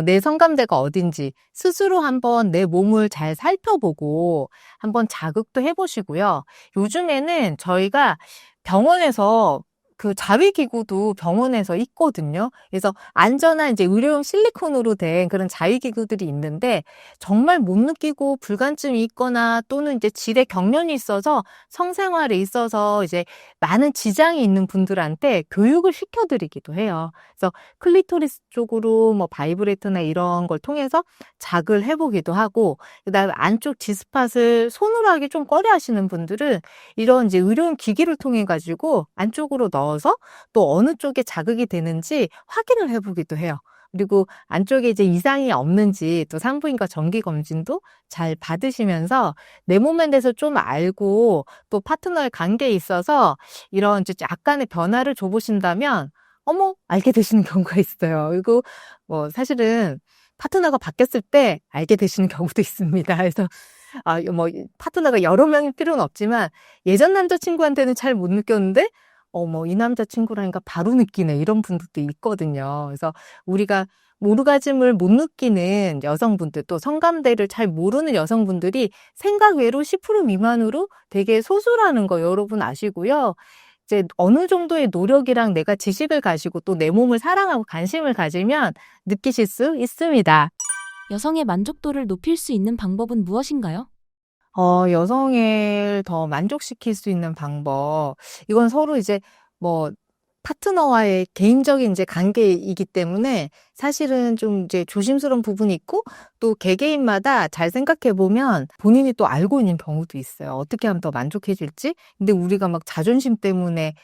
내 성감대가 어딘지 스스로 한번 내 몸을 잘 살펴보고 한번 자극도 해보시고요. 요즘에는 저희가 병원에서 그 자위기구도 병원에서 있거든요. 그래서 안전한 이제 의료용 실리콘으로 된 그런 자위기구들이 있는데 정말 못 느끼고 불감증이 있거나 또는 이제 질의 경련이 있어서 성생활에 있어서 이제 많은 지장이 있는 분들한테 교육을 시켜드리기도 해요. 그래서 클리토리스 쪽으로 뭐 바이브레이터나 이런 걸 통해서 자극을 해보기도 하고, 그다음에 안쪽 G스팟을 손으로 하기 좀 꺼려 하시는 분들은 이런 이제 의료용 기기를 통해 가지고 안쪽으로 넣어서 또 어느 쪽에 자극이 되는지 확인을 해보기도 해요. 그리고 안쪽에 이제 이상이 없는지 또 산부인과 정기 검진도 잘 받으시면서 내 몸에 대해서 좀 알고 또 파트너의 관계에 있어서 이런 이제 약간의 변화를 줘보신다면 어머 알게 되시는 경우가 있어요. 그리고 뭐 사실은 파트너가 바뀌었을 때 알게 되시는 경우도 있습니다. 그래서 뭐 파트너가 여러 명일 필요는 없지만 예전 남자친구한테는 잘 못 느꼈는데 어머 이 남자친구라니까 바로 느끼네 이런 분들도 있거든요. 그래서 우리가 오르가즘을 못 느끼는 여성분들 또 성감대를 잘 모르는 여성분들이 생각 외로 10% 미만으로 되게 소수라는 거 여러분 아시고요. 이제 어느 정도의 노력이랑 내가 지식을 가지고 또 내 몸을 사랑하고 관심을 가지면 느끼실 수 있습니다. 여성의 만족도를 높일 수 있는 방법은 무엇인가요? 여성을 더 만족시킬 수 있는 방법. 이건 서로 이제 뭐 파트너와의 개인적인 이제 관계이기 때문에 사실은 좀 이제 조심스러운 부분이 있고 또 개개인마다 잘 생각해 보면 본인이 또 알고 있는 경우도 있어요. 어떻게 하면 더 만족해질지. 근데 우리가 막 자존심 때문에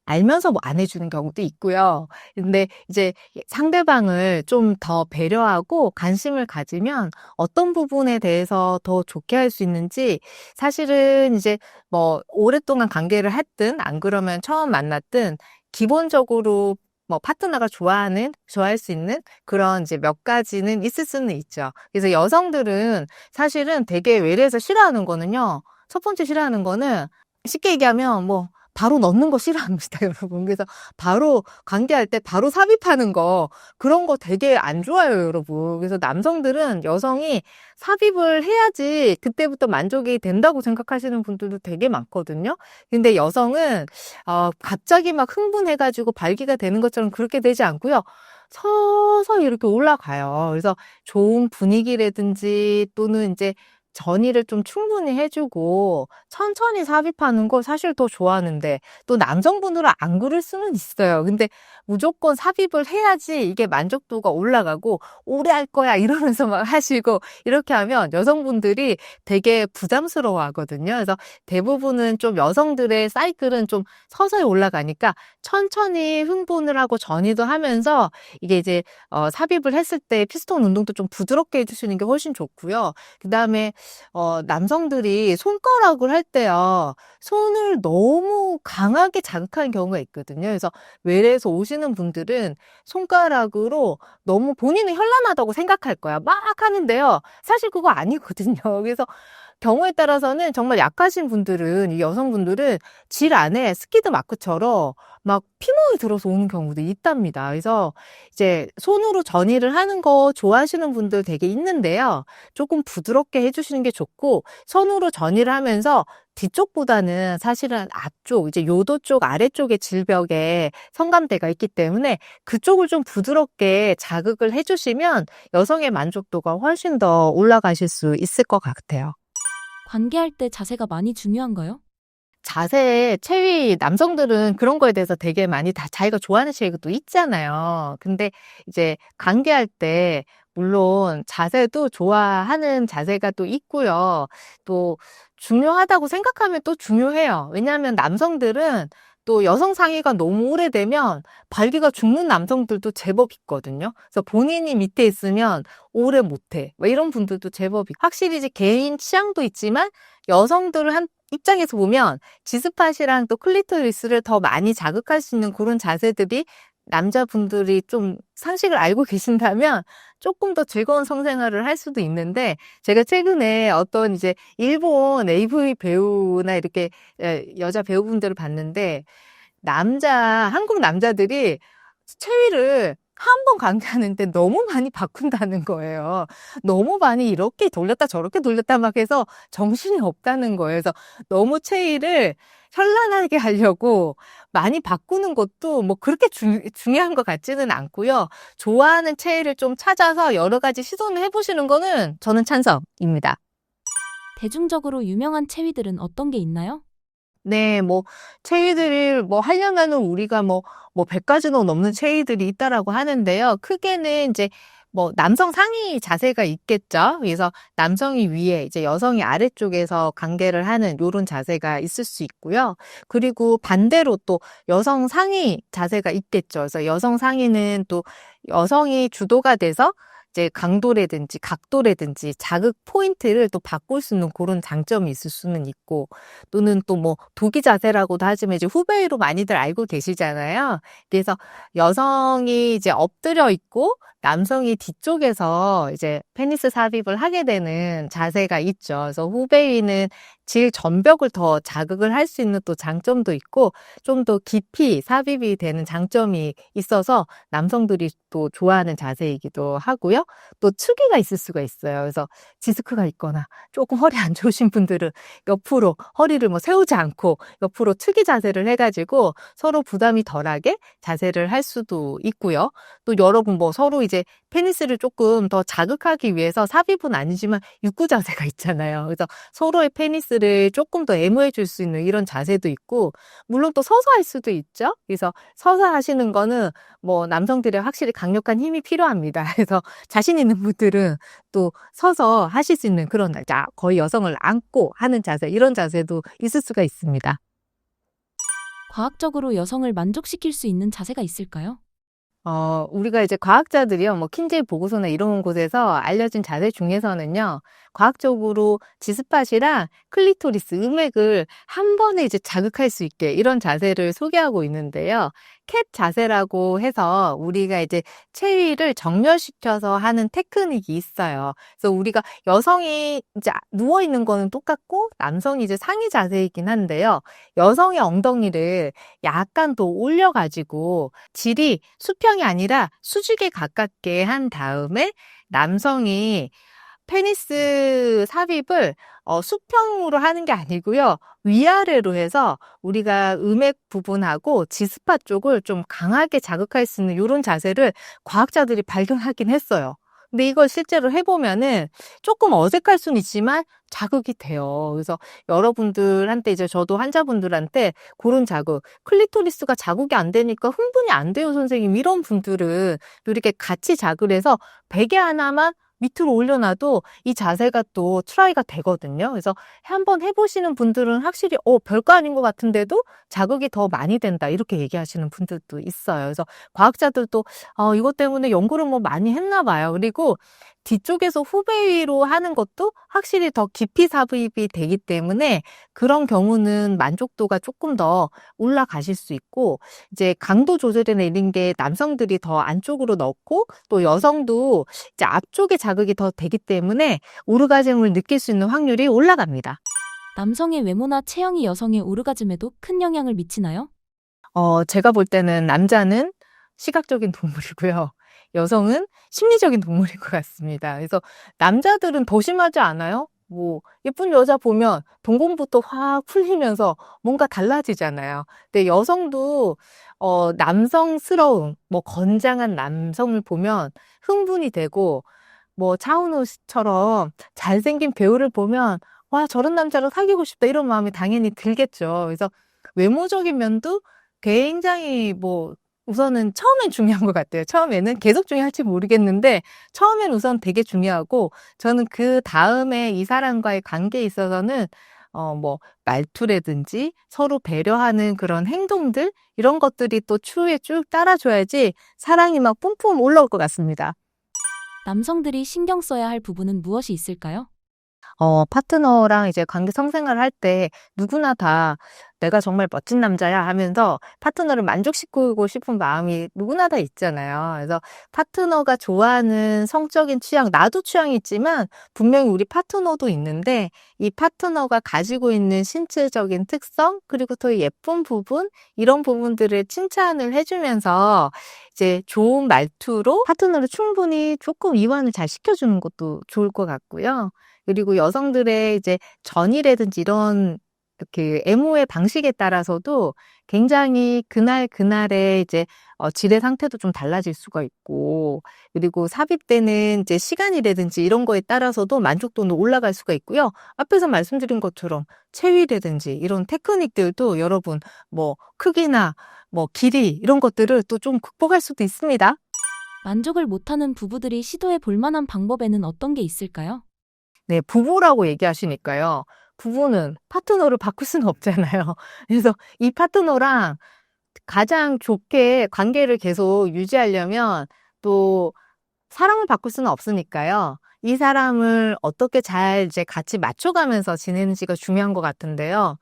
알면서 뭐 안 해주는 경우도 있고요. 근데 이제 상대방을 좀 더 배려하고 관심을 가지면 어떤 부분에 대해서 더 좋게 할 수 있는지 사실은 이제 뭐 오랫동안 관계를 했든 안 그러면 처음 만났든 기본적으로 뭐 파트너가 좋아할 수 있는 그런 이제 몇 가지는 있을 수는 있죠. 그래서 여성들은 사실은 되게 외래에서 싫어하는 거는요. 첫 번째 싫어하는 거는 쉽게 얘기하면 뭐 바로 넣는 거 싫어합니다, 여러분. 그래서 바로 관계할 때 바로 삽입하는 거 그런 거 되게 안 좋아요, 여러분. 그래서 남성들은 여성이 삽입을 해야지 그때부터 만족이 된다고 생각하시는 분들도 되게 많거든요. 근데 여성은 갑자기 막 흥분해가지고 발기가 되는 것처럼 그렇게 되지 않고요. 서서히 이렇게 올라가요. 그래서 좋은 분위기라든지 또는 이제 전이를 좀 충분히 해주고 천천히 삽입하는 거 사실 더 좋아하는데 또 남성분들은 안 그럴 수는 있어요. 근데 무조건 삽입을 해야지 이게 만족도가 올라가고 오래 할 거야 이러면서 막 하시고 이렇게 하면 여성분들이 되게 부담스러워 하거든요. 그래서 대부분은 좀 여성들의 사이클은 좀 서서히 올라가니까 천천히 흥분을 하고 전이도 하면서 이게 이제 삽입을 했을 때 피스톤 운동도 좀 부드럽게 해주시는 게 훨씬 좋고요. 그 다음에 남성들이 손가락을 할 때요, 손을 너무 강하게 자극하는 경우가 있거든요. 그래서 외래에서 오시는 분들은 손가락으로 너무 본인은 현란하다고 생각할 거야. 막 하는데요. 사실 그거 아니거든요. 그래서 경우에 따라서는 정말 약하신 분들은, 이 여성분들은 질 안에 스키드 마크처럼 막 피멍이 들어서 오는 경우도 있답니다. 그래서 이제 손으로 전이를 하는 거 좋아하시는 분들 되게 있는데요. 조금 부드럽게 해주시는 게 좋고, 손으로 전이를 하면서 뒤쪽보다는 사실은 앞쪽, 이제 요도 쪽 아래쪽에 질벽에 성감대가 있기 때문에 그쪽을 좀 부드럽게 자극을 해주시면 여성의 만족도가 훨씬 더 올라가실 수 있을 것 같아요. 관계할 때 자세가 많이 중요한가요? 자세, 체위, 남성들은 그런 거에 대해서 되게 많이 다 자기가 좋아하는 체위도 있잖아요. 근데 이제 관계할 때 물론 자세도 좋아하는 자세가 또 있고요. 또 중요하다고 생각하면 또 중요해요. 왜냐하면 남성들은 또 여성 상의가 너무 오래되면 발기가 죽는 남성들도 제법 있거든요. 그래서 본인이 밑에 있으면 오래 못해. 뭐 이런 분들도 제법 있고. 확실히 이제 개인 취향도 있지만 여성들 한 입장에서 보면 G스팟이랑 또 클리토리스를 더 많이 자극할 수 있는 그런 자세들이 남자분들이 좀 상식을 알고 계신다면 조금 더 즐거운 성생활을 할 수도 있는데, 제가 최근에 어떤 이제 일본 AV 배우나 이렇게 여자 배우분들을 봤는데 한국 남자들이 체위를 한 번 관계하는데 너무 많이 바꾼다는 거예요. 너무 많이 이렇게 돌렸다 저렇게 돌렸다 막 해서 정신이 없다는 거예요. 그래서 너무 체위를 현란하게 하려고 많이 바꾸는 것도 뭐 그렇게 중요한 것 같지는 않고요. 좋아하는 체위를 좀 찾아서 여러 가지 시도를 해보시는 거는 저는 찬성입니다. 대중적으로 유명한 체위들은 어떤 게 있나요? 네, 뭐, 체위들을 뭐 하려면은 우리가 뭐 100가지도 넘는 체위들이 있다라고 하는데요. 크게는 이제 뭐 남성 상위 자세가 있겠죠. 그래서 남성이 위에, 이제 여성이 아래쪽에서 관계를 하는 요런 자세가 있을 수 있고요. 그리고 반대로 또 여성 상위 자세가 있겠죠. 그래서 여성 상위는 또 여성이 주도가 돼서 이제 강도라든지 각도라든지 자극 포인트를 또 바꿀 수 있는 그런 장점이 있을 수는 있고, 또는 또 뭐 도기 자세라고도 하지만 이제 후베이로 많이들 알고 계시잖아요. 그래서 여성이 이제 엎드려 있고 남성이 뒤쪽에서 이제 페니스 삽입을 하게 되는 자세가 있죠. 그래서 후베이는 질 전벽을 더 자극을 할 수 있는 또 장점도 있고, 좀 더 깊이 삽입이 되는 장점이 있어서 남성들이 또 좋아하는 자세이기도 하고요. 또 측이가 있을 수가 있어요. 그래서 디스크가 있거나 조금 허리 안 좋으신 분들은 옆으로 허리를 뭐 세우지 않고 옆으로 측이 자세를 해가지고 서로 부담이 덜하게 자세를 할 수도 있고요. 또 여러분 뭐 서로 이제 페니스를 조금 더 자극하기 위해서 삽입은 아니지만 육구 자세가 있잖아요. 그래서 서로의 페니스를 조금 더 애무해 줄 수 있는 이런 자세도 있고, 물론 또 서서 할 수도 있죠. 그래서 서서 하시는 거는 뭐 남성들의 확실히 강력한 힘이 필요합니다. 그래서 자신 있는 분들은 또 서서 하실 수 있는 그런 거의 여성을 안고 하는 자세, 이런 자세도 있을 수가 있습니다. 과학적으로 여성을 만족시킬 수 있는 자세가 있을까요? 우리가 이제 과학자들이요, 뭐, 킨제이 보고서나 이런 곳에서 알려진 자세 중에서는요, 과학적으로 지스팟이랑 클리토리스, 음액을 한 번에 이제 자극할 수 있게 이런 자세를 소개하고 있는데요. 캣 자세라고 해서 우리가 이제 체위를 정렬시켜서 하는 테크닉이 있어요. 그래서 우리가 여성이 이제 누워있는 거는 똑같고, 남성이 이제 상의 자세이긴 한데요. 여성의 엉덩이를 약간 더 올려가지고, 질이 수평이 아니라 수직에 가깝게 한 다음에 남성이 페니스 삽입을 수평으로 하는 게 아니고요. 위아래로 해서 우리가 음액 부분하고 지스파 쪽을 좀 강하게 자극할 수 있는 이런 자세를 과학자들이 발견하긴 했어요. 근데 이걸 실제로 해보면은 조금 어색할 수는 있지만 자극이 돼요. 그래서 여러분들한테, 이제 저도 환자분들한테 그런 자극, 클리토리스가 자극이 안 되니까 흥분이 안 돼요, 선생님. 이런 분들은 이렇게 같이 자극을 해서 베개 하나만 밑으로 올려놔도 이 자세가 또 트라이가 되거든요. 그래서 한번 해보시는 분들은 확실히 별거 아닌 것 같은데도 자극이 더 많이 된다, 이렇게 얘기하시는 분들도 있어요. 그래서 과학자들도 이것 때문에 연구를 뭐 많이 했나 봐요. 그리고 뒤쪽에서 후베이로 하는 것도 확실히 더 깊이 삽입이 되기 때문에 그런 경우는 만족도가 조금 더 올라가실 수 있고, 이제 강도 조절이나 이런 게 남성들이 더 안쪽으로 넣고 또 여성도 이제 앞쪽에 자극이 더 되기 때문에 오르가즘을 느낄 수 있는 확률이 올라갑니다. 남성의 외모나 체형이 여성의 오르가즘에도 큰 영향을 미치나요? 제가 볼 때는 남자는 시각적인 동물이고요. 여성은 심리적인 동물인 것 같습니다. 그래서 남자들은 더 심하지 않아요? 뭐, 예쁜 여자 보면 동공부터 확 풀리면서 뭔가 달라지잖아요. 근데 여성도, 남성스러운, 뭐, 건장한 남성을 보면 흥분이 되고, 뭐, 차은우 씨처럼 잘생긴 배우를 보면, 와, 저런 남자랑 사귀고 싶다, 이런 마음이 당연히 들겠죠. 그래서 외모적인 면도 굉장히 뭐, 우선은 처음엔 중요한 것 같아요. 처음에는 계속 중요할지 모르겠는데, 처음엔 우선 되게 중요하고, 저는 그 다음에 이 사람과의 관계에 있어서는, 뭐, 말투라든지 서로 배려하는 그런 행동들, 이런 것들이 또 추후에 쭉 따라줘야지 사랑이 막 뿜뿜 올라올 것 같습니다. 남성들이 신경 써야 할 부분은 무엇이 있을까요? 파트너랑 이제 관계 성생활을 할 때 누구나 다 내가 정말 멋진 남자야 하면서 파트너를 만족시키고 싶은 마음이 누구나 다 있잖아요. 그래서 파트너가 좋아하는 성적인 취향, 나도 취향이 있지만 분명히 우리 파트너도 있는데, 이 파트너가 가지고 있는 신체적인 특성, 그리고 또 예쁜 부분, 이런 부분들을 칭찬을 해주면서 이제 좋은 말투로 파트너를 충분히 조금 이완을 잘 시켜주는 것도 좋을 것 같고요. 그리고 여성들의 이제 전이라든지 이런 그 애무의 방식에 따라서도 굉장히 그날 그날의 이제 질의 상태도 좀 달라질 수가 있고, 그리고 삽입되는 이제 시간이라든지 이런 거에 따라서도 만족도는 올라갈 수가 있고요. 앞에서 말씀드린 것처럼 체위라든지 이런 테크닉들도 여러분 뭐 크기나 뭐 길이 이런 것들을 또 좀 극복할 수도 있습니다. 만족을 못하는 부부들이 시도해 볼 만한 방법에는 어떤 게 있을까요? 네, 부부라고 얘기하시니까요. 부부는 파트너를 바꿀 수는 없잖아요. 그래서 이 파트너랑 가장 좋게 관계를 계속 유지하려면 또 사람을 바꿀 수는 없으니까요. 이 사람을 어떻게 잘 이제 같이 맞춰가면서 지내는지가 중요한 것 같은데요.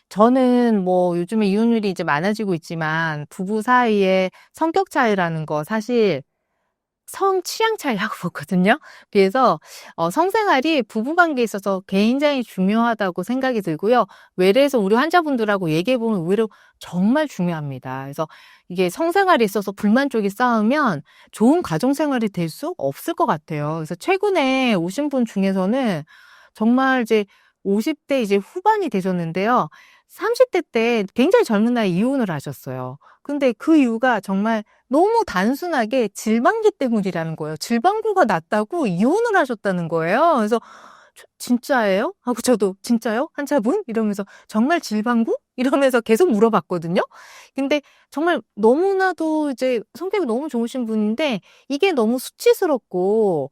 저는 뭐 요즘에 이혼율이 이제 많아지고 있지만 부부 사이에 성격 차이라는 거 사실 성 취향 차이라고 보거든요. 그래서 성생활이 부부관계에 있어서 굉장히 중요하다고 생각이 들고요. 외래에서 우리 환자분들하고 얘기해 보면 의외로 정말 중요합니다. 그래서 이게 성생활에 있어서 불만족이 쌓으면 좋은 가정생활이 될 수 없을 것 같아요. 그래서 최근에 오신 분 중에서는 정말 이제 50대 이제 후반이 되셨는데요. 30대 때 굉장히 젊은 나이에 이혼을 하셨어요. 근데 그 이유가 정말 너무 단순하게 질방기 때문이라는 거예요. 질방구가 났다고 이혼을 하셨다는 거예요. 그래서 진짜예요? 하고 저도 진짜요? 환자분? 이러면서 정말 질방구? 이러면서 계속 물어봤거든요. 근데 정말 너무나도 이제 성격이 너무 좋으신 분인데 이게 너무 수치스럽고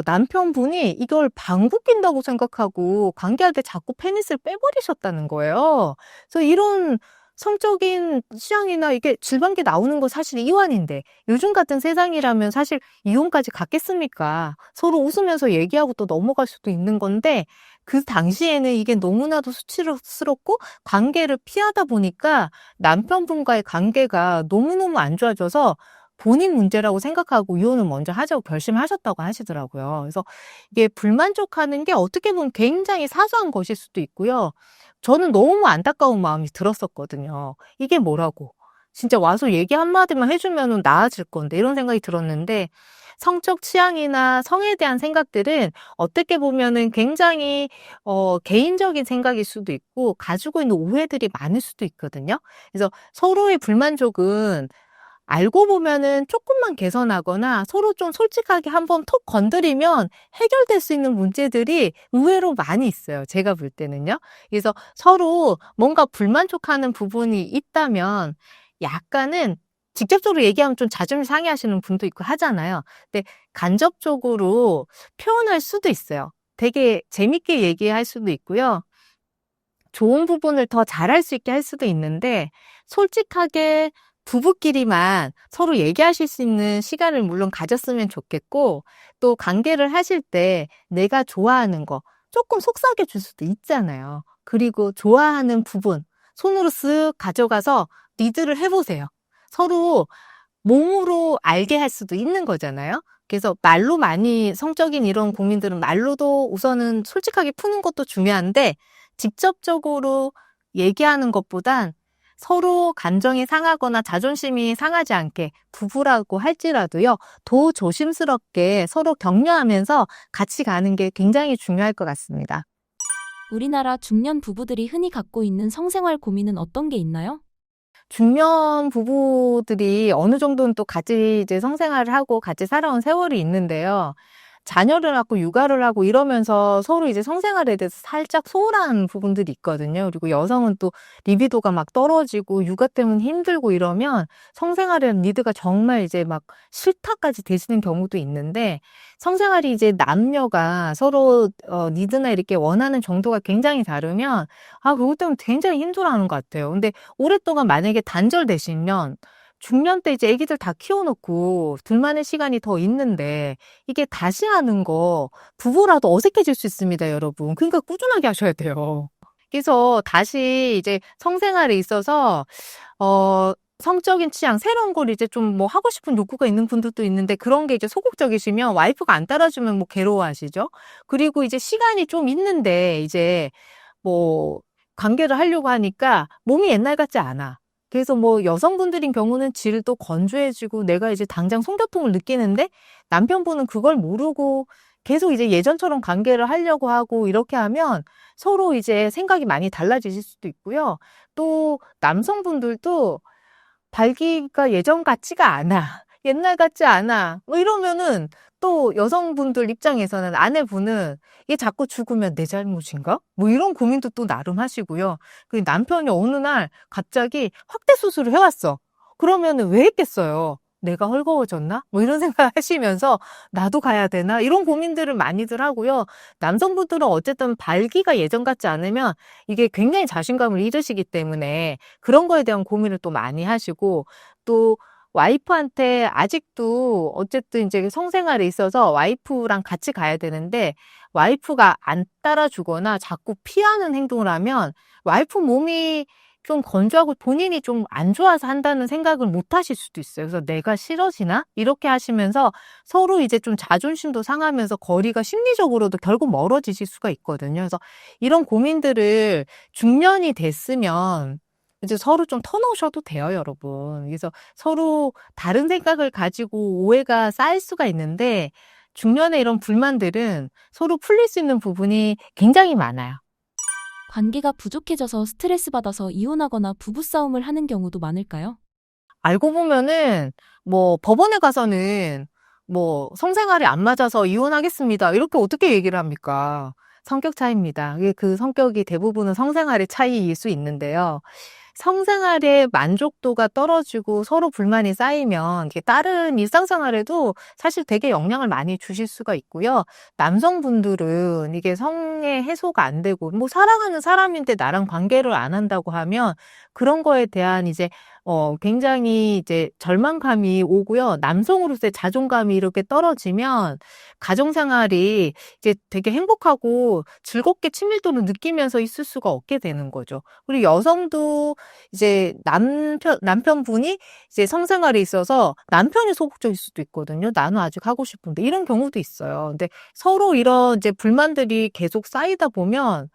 남편분이 이걸 방구 낀다고 생각하고 관계할 때 자꾸 페니스를 빼버리셨다는 거예요. 그래서 이런 성적인 취향이나 이게 질방기 나오는 건 사실 이완인데 요즘 같은 세상이라면 사실 이혼까지 갔겠습니까? 서로 웃으면서 얘기하고 또 넘어갈 수도 있는 건데 그 당시에는 이게 너무나도 수치스럽고 관계를 피하다 보니까 남편분과의 관계가 너무너무 안 좋아져서 본인 문제라고 생각하고 이혼을 먼저 하자고 결심하셨다고 하시더라고요. 그래서 이게 불만족하는 게 어떻게 보면 굉장히 사소한 것일 수도 있고요. 저는 너무 안타까운 마음이 들었었거든요. 이게 뭐라고. 진짜 와서 얘기 한마디만 해주면 나아질 건데, 이런 생각이 들었는데, 성적 취향이나 성에 대한 생각들은 어떻게 보면은 굉장히, 개인적인 생각일 수도 있고, 가지고 있는 오해들이 많을 수도 있거든요. 그래서 서로의 불만족은 알고 보면은 조금만 개선하거나 서로 좀 솔직하게 한번 톡 건드리면 해결될 수 있는 문제들이 의외로 많이 있어요. 제가 볼 때는요. 그래서 서로 뭔가 불만족하는 부분이 있다면 약간은 직접적으로 얘기하면 좀 자존심 상해하시는 분도 있고 하잖아요. 근데 간접적으로 표현할 수도 있어요. 되게 재밌게 얘기할 수도 있고요. 좋은 부분을 더 잘할 수 있게 할 수도 있는데 솔직하게 부부끼리만 서로 얘기하실 수 있는 시간을 물론 가졌으면 좋겠고 또 관계를 하실 때 내가 좋아하는 거 조금 속삭여 줄 수도 있잖아요. 그리고 좋아하는 부분 손으로 쓱 가져가서 리드를 해보세요. 서로 몸으로 알게 할 수도 있는 거잖아요. 그래서 말로 많이 성적인 이런 고민들은 말로도 우선은 솔직하게 푸는 것도 중요한데 직접적으로 얘기하는 것보단 서로 감정이 상하거나 자존심이 상하지 않게 부부라고 할지라도요, 더 조심스럽게 서로 격려하면서 같이 가는 게 굉장히 중요할 것 같습니다. 우리나라 중년 부부들이 흔히 갖고 있는 성생활 고민은 어떤 게 있나요? 중년 부부들이 어느 정도는 또 같이 이제 성생활을 하고 같이 살아온 세월이 있는데요. 자녀를 낳고 육아를 하고 이러면서 서로 이제 성생활에 대해서 살짝 소홀한 부분들이 있거든요. 그리고 여성은 또 리비도가 막 떨어지고 육아 때문에 힘들고 이러면 성생활에 대한 니드가 정말 이제 막 싫다까지 되시는 경우도 있는데 성생활이 이제 남녀가 서로 니드나 이렇게 원하는 정도가 굉장히 다르면 그것 때문에 굉장히 힘들어하는 것 같아요. 근데 오랫동안 만약에 단절되시면 중년 때 이제 아기들 다 키워놓고 둘만의 시간이 더 있는데 이게 다시 하는 거 부부라도 어색해질 수 있습니다, 여러분. 그러니까 꾸준하게 하셔야 돼요. 그래서 다시 이제 성생활에 있어서 성적인 취향, 새로운 걸 이제 좀 뭐 하고 싶은 욕구가 있는 분들도 있는데 그런 게 이제 소극적이시면 와이프가 안 따라주면 뭐 괴로워하시죠. 그리고 이제 시간이 좀 있는데 이제 뭐 관계를 하려고 하니까 몸이 옛날 같지 않아. 그래서 뭐 여성분들인 경우는 질도 건조해지고 내가 이제 당장 송교통을 느끼는데 남편분은 그걸 모르고 계속 이제 예전처럼 관계를 하려고 하고 이렇게 하면 서로 이제 생각이 많이 달라지실 수도 있고요. 또 남성분들도 발기가 예전 같지가 않아. 옛날 같지 않아. 뭐 이러면은 또 여성분들 입장에서는 아내분은 얘 자꾸 죽으면 내 잘못인가? 뭐 이런 고민도 또 나름 하시고요. 그 남편이 어느 날 갑자기 확대 수술을 해왔어. 그러면은 왜 했겠어요? 내가 헐거워졌나? 뭐 이런 생각 하시면서 나도 가야 되나? 이런 고민들을 많이들 하고요. 남성분들은 어쨌든 발기가 예전 같지 않으면 이게 굉장히 자신감을 잃으시기 때문에 그런 거에 대한 고민을 또 많이 하시고 또 와이프한테 아직도 어쨌든 이제 성생활에 있어서 와이프랑 같이 가야 되는데 와이프가 안 따라주거나 자꾸 피하는 행동을 하면 와이프 몸이 좀 건조하고 본인이 좀 안 좋아서 한다는 생각을 못 하실 수도 있어요. 그래서 내가 싫어지나? 이렇게 하시면서 서로 이제 좀 자존심도 상하면서 거리가 심리적으로도 결국 멀어지실 수가 있거든요. 그래서 이런 고민들을 중년이 됐으면 이제 서로 좀 터놓으셔도 돼요, 여러분. 그래서 서로 다른 생각을 가지고 오해가 쌓일 수가 있는데 중년의 이런 불만들은 서로 풀릴 수 있는 부분이 굉장히 많아요. 관계가 부족해져서 스트레스 받아서 이혼하거나 부부싸움을 하는 경우도 많을까요? 알고 보면은 뭐 법원에 가서는 뭐 성생활이 안 맞아서 이혼하겠습니다. 이렇게 어떻게 얘기를 합니까? 성격 차이입니다. 이게 그 성격이 대부분은 성생활의 차이일 수 있는데요. 성생활의 만족도가 떨어지고 서로 불만이 쌓이면 이게 다른 일상생활에도 사실 되게 영향을 많이 주실 수가 있고요. 남성분들은 이게 성의 해소가 안 되고 뭐 사랑하는 사람인데 나랑 관계를 안 한다고 하면 그런 거에 대한 이제 굉장히 이제 절망감이 오고요. 남성으로서의 자존감이 이렇게 떨어지면 가정생활이 이제 되게 행복하고 즐겁게 친밀도를 느끼면서 있을 수가 없게 되는 거죠. 그리고 여성도 이제 남편분이 이제 성생활에 있어서 남편이 소극적일 수도 있거든요. 나는 아직 하고 싶은데 이런 경우도 있어요. 근데 서로 이런 이제 불만들이 계속 쌓이다 보면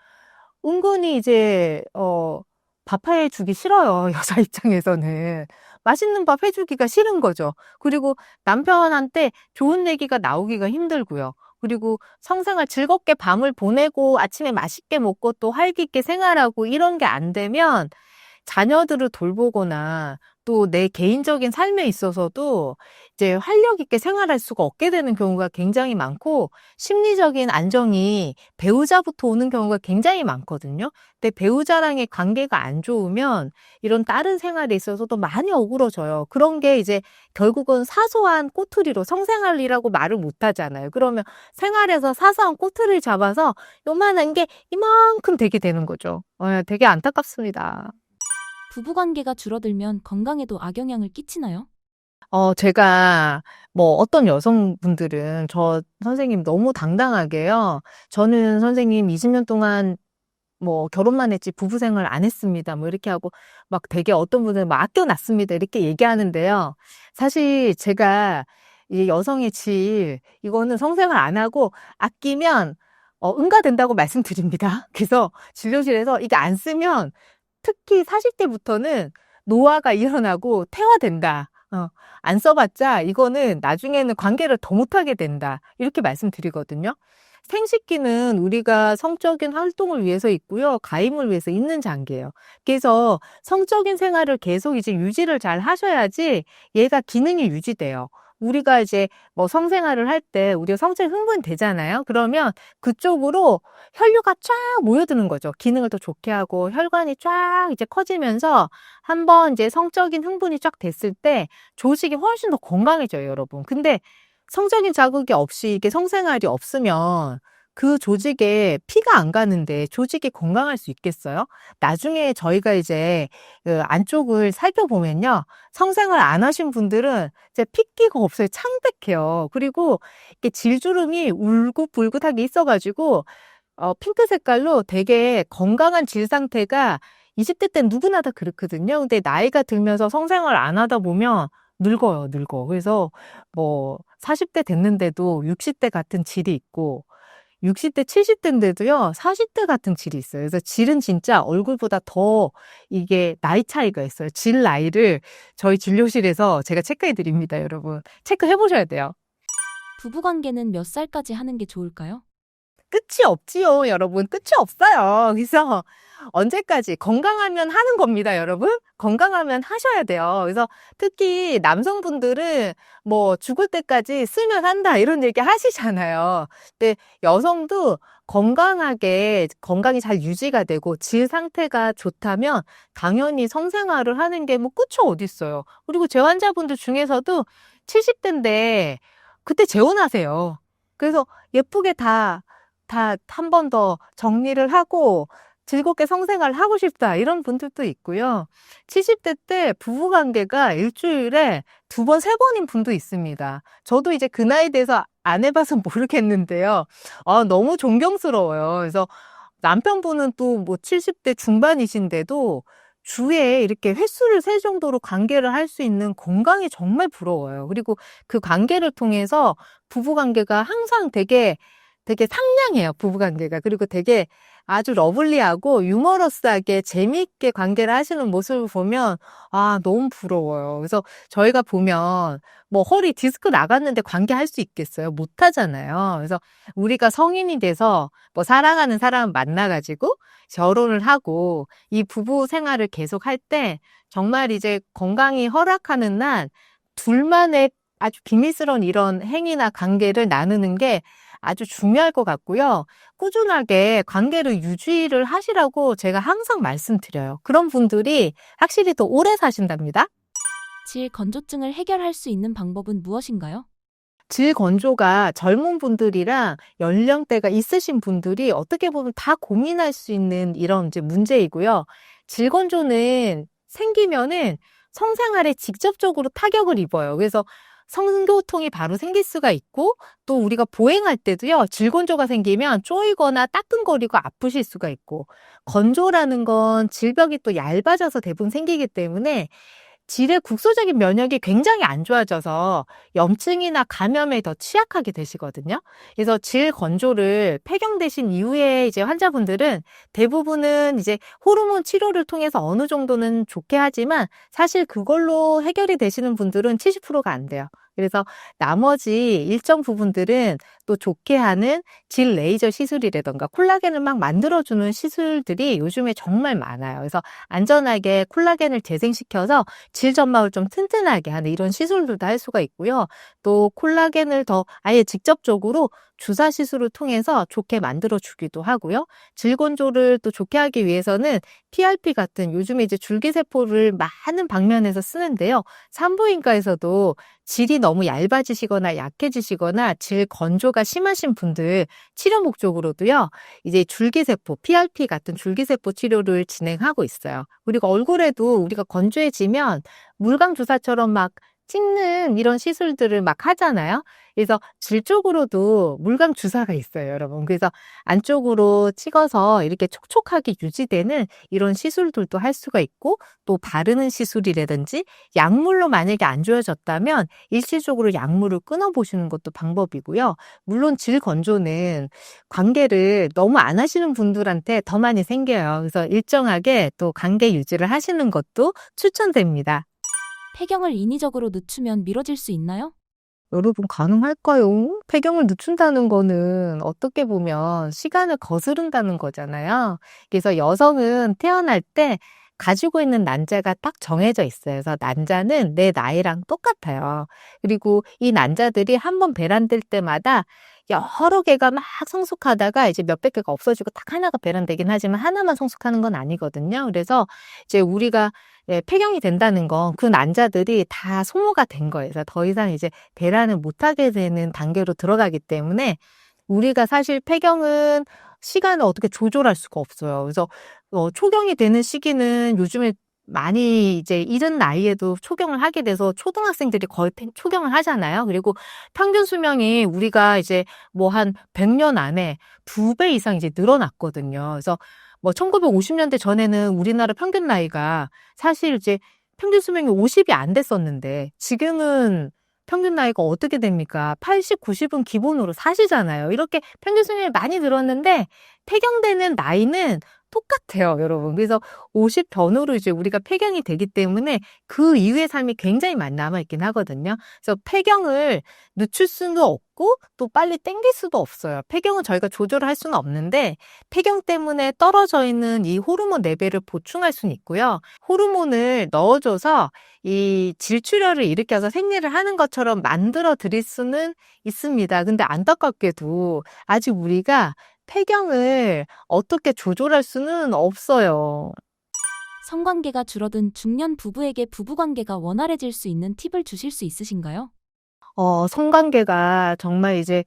은근히 이제 밥 해주기 싫어요. 여자 입장에서는. 맛있는 밥 해주기가 싫은 거죠. 그리고 남편한테 좋은 얘기가 나오기가 힘들고요. 그리고 성생활 즐겁게 밤을 보내고 아침에 맛있게 먹고 또 활기 있게 생활하고 이런 게 안 되면 자녀들을 돌보거나 또 내 개인적인 삶에 있어서도 이제 활력 있게 생활할 수가 없게 되는 경우가 굉장히 많고 심리적인 안정이 배우자부터 오는 경우가 굉장히 많거든요. 근데 배우자랑의 관계가 안 좋으면 이런 다른 생활에 있어서도 많이 어그러져요. 그런 게 이제 결국은 사소한 꼬투리로 성생활이라고 말을 못 하잖아요. 그러면 생활에서 사소한 꼬투리를 잡아서 요만한 게 이만큼 되게 되는 거죠. 되게 안타깝습니다. 부부관계가 줄어들면 건강에도 악영향을 끼치나요? 제가 뭐 어떤 여성분들은 저 선생님 너무 당당하게요. 저는 선생님 20년 동안 뭐 결혼만 했지 부부 생활 안 했습니다. 뭐 이렇게 하고 막 되게 어떤 분들은 막 아껴놨습니다. 이렇게 얘기하는데요. 사실 제가 이 여성의 질, 이거는 성생활 안 하고 아끼면 응가된다고 말씀드립니다. 그래서 진료실에서 이게 안 쓰면 특히 40대부터는 노화가 일어나고 퇴화된다. 안 써봤자 이거는 나중에는 관계를 더 못하게 된다. 이렇게 말씀드리거든요. 생식기는 우리가 성적인 활동을 위해서 있고요. 가임을 위해서 있는 장기예요. 그래서 성적인 생활을 계속 이제 유지를 잘 하셔야지 얘가 기능이 유지돼요. 우리가 이제 뭐 성생활을 할 때 우리가 성적인 흥분이 되잖아요. 그러면 그쪽으로 혈류가 쫙 모여드는 거죠. 기능을 더 좋게 하고 혈관이 쫙 이제 커지면서 한번 이제 성적인 흥분이 쫙 됐을 때 조직이 훨씬 더 건강해져요, 여러분. 근데 성적인 자극이 없이 이게 성생활이 없으면 그 조직에 피가 안 가는데 조직이 건강할 수 있겠어요? 나중에 저희가 이제 그 안쪽을 살펴보면요. 성생활 안 하신 분들은 이제 핏기가 없어요. 창백해요. 그리고 이렇게 질주름이 울긋불긋하게 있어가지고 핑크 색깔로 되게 건강한 질 상태가 20대 때 누구나 다 그렇거든요. 근데 나이가 들면서 성생활 안 하다 보면 늙어요, 늙어. 그래서 뭐 40대 됐는데도 60대 같은 질이 있고 60대, 70대인데도요, 40대 같은 질이 있어요. 그래서 질은 진짜 얼굴보다 더 이게 나이 차이가 있어요. 질 나이를 저희 진료실에서 제가 체크해 드립니다, 여러분. 체크해 보셔야 돼요. 부부관계는 몇 살까지 하는 게 좋을까요? 끝이 없지요, 여러분. 끝이 없어요. 그래서 언제까지 건강하면 하는 겁니다, 여러분. 건강하면 하셔야 돼요. 그래서 특히 남성분들은 뭐 죽을 때까지 쓰면 한다 이런 얘기 하시잖아요. 근데 여성도 건강이 잘 유지가 되고 질 상태가 좋다면 당연히 성생활을 하는 게 뭐 끝이 어디 있어요. 그리고 제 환자분들 중에서도 70대인데 그때 재혼하세요. 그래서 예쁘게 다 한 번 더 정리를 하고 즐겁게 성생활 하고 싶다 이런 분들도 있고요. 70대 때 부부관계가 일주일에 2번, 3번인 분도 있습니다. 저도 이제 그 나이 돼서 안 해봐서 모르겠는데요. 너무 존경스러워요. 그래서 남편분은 또 뭐 70대 중반이신데도 주에 이렇게 횟수를 셀 정도로 관계를 할 수 있는 건강이 정말 부러워요. 그리고 그 관계를 통해서 부부관계가 항상 되게 상냥해요, 부부관계가. 그리고 되게 아주 러블리하고 유머러스하게 재미있게 관계를 하시는 모습을 보면, 너무 부러워요. 그래서 저희가 보면, 뭐 허리 디스크 나갔는데 관계할 수 있겠어요? 못 하잖아요. 그래서 우리가 성인이 돼서 뭐 사랑하는 사람 만나가지고 결혼을 하고 이 부부 생활을 계속 할 때 정말 이제 건강이 허락하는 날 둘만의 아주 비밀스러운 이런 행위나 관계를 나누는 게 아주 중요할 것 같고요. 꾸준하게 관계를 유지를 하시라고 제가 항상 말씀드려요. 그런 분들이 확실히 더 오래 사신답니다. 질 건조증을 해결할 수 있는 방법은 무엇인가요? 질 건조가 젊은 분들이랑 연령대가 있으신 분들이 어떻게 보면 다 고민할 수 있는 이런 이제 문제이고요. 질 건조는 생기면은 성생활에 직접적으로 타격을 입어요. 그래서 성교통이 바로 생길 수가 있고 또 우리가 보행할 때도요. 질 건조가 생기면 쪼이거나 따끔거리고 아프실 수가 있고 건조라는 건 질벽이 또 얇아져서 대부분 생기기 때문에 질의 국소적인 면역이 굉장히 안 좋아져서 염증이나 감염에 더 취약하게 되시거든요. 그래서 질 건조를 폐경되신 이후에 이제 환자분들은 대부분은 이제 호르몬 치료를 통해서 어느 정도는 좋게 하지만 사실 그걸로 해결이 되시는 분들은 70%가 안 돼요. 그래서 나머지 일정 부분들은 또 좋게 하는 질 레이저 시술이라던가 콜라겐을 막 만들어주는 시술들이 요즘에 정말 많아요. 그래서 안전하게 콜라겐을 재생시켜서 질 점막을 좀 튼튼하게 하는 이런 시술들도 할 수가 있고요. 또 콜라겐을 더 아예 직접적으로 주사 시술을 통해서 좋게 만들어주기도 하고요. 질 건조를 또 좋게 하기 위해서는 PRP 같은 요즘에 이제 줄기세포를 많은 방면에서 쓰는데요. 산부인과에서도 질이 너무 얇아지시거나 약해지시거나 질 건조가 심하신 분들 치료 목적으로도요. 이제 줄기세포, PRP 같은 줄기세포 치료를 진행하고 있어요. 그리고 얼굴에도 우리가 건조해지면 물광 주사처럼 막 찍는 이런 시술들을 막 하잖아요. 그래서 질 쪽으로도 물광 주사가 있어요, 여러분. 그래서 안쪽으로 찍어서 이렇게 촉촉하게 유지되는 이런 시술들도 할 수가 있고 또 바르는 시술이라든지 약물로 만약에 안 좋아졌다면 일시적으로 약물을 끊어보시는 것도 방법이고요. 물론 질 건조는 관계를 너무 안 하시는 분들한테 더 많이 생겨요. 그래서 일정하게 또 관계 유지를 하시는 것도 추천됩니다. 폐경을 인위적으로 늦추면 미뤄질 수 있나요? 여러분 가능할까요? 폐경을 늦춘다는 거는 어떻게 보면 시간을 거스른다는 거잖아요. 그래서 여성은 태어날 때 가지고 있는 난자가 딱 정해져 있어요. 그래서 난자는 내 나이랑 똑같아요. 그리고 이 난자들이 한번 배란될 때마다 여러 개가 막 성숙하다가 이제 몇백 개가 없어지고 딱 하나가 배란되긴 하지만 하나만 성숙하는 건 아니거든요. 그래서 이제 우리가 폐경이 된다는 건 그 난자들이 다 소모가 된 거예요. 그래서 더 이상 이제 배란을 못하게 되는 단계로 들어가기 때문에 우리가 사실 폐경은 시간을 어떻게 조절할 수가 없어요. 그래서 초경이 되는 시기는 요즘에 많이 이제 이른 나이에도 초경을 하게 돼서 초등학생들이 거의 초경을 하잖아요. 그리고 평균 수명이 우리가 이제 뭐 한 100년 안에 2배 이상 이제 늘어났거든요. 그래서 뭐 1950년대 전에는 우리나라 평균 나이가 사실 이제 평균 수명이 50이 안 됐었는데 지금은 평균 나이가 어떻게 됩니까? 80, 90은 기본으로 사시잖아요. 이렇게 평균 수명이 많이 늘었는데 폐경되는 나이는 똑같아요, 여러분. 그래서 50 전후로 이제 우리가 폐경이 되기 때문에 그 이후의 삶이 굉장히 많이 남아있긴 하거든요. 그래서 폐경을 늦출 수는 없고 또 빨리 땡길 수도 없어요. 폐경은 저희가 조절을 할 수는 없는데 폐경 때문에 떨어져 있는 이 호르몬 레벨을 보충할 수는 있고요. 호르몬을 넣어줘서 이 질출혈을 일으켜서 생리를 하는 것처럼 만들어 드릴 수는 있습니다. 근데 안타깝게도 아직 우리가 폐경을 어떻게 조절할 수는 없어요. 성관계가 줄어든 중년 부부에게 부부관계가 원활해질 수 있는 팁을 주실 수 있으신가요? 성관계가 정말 이제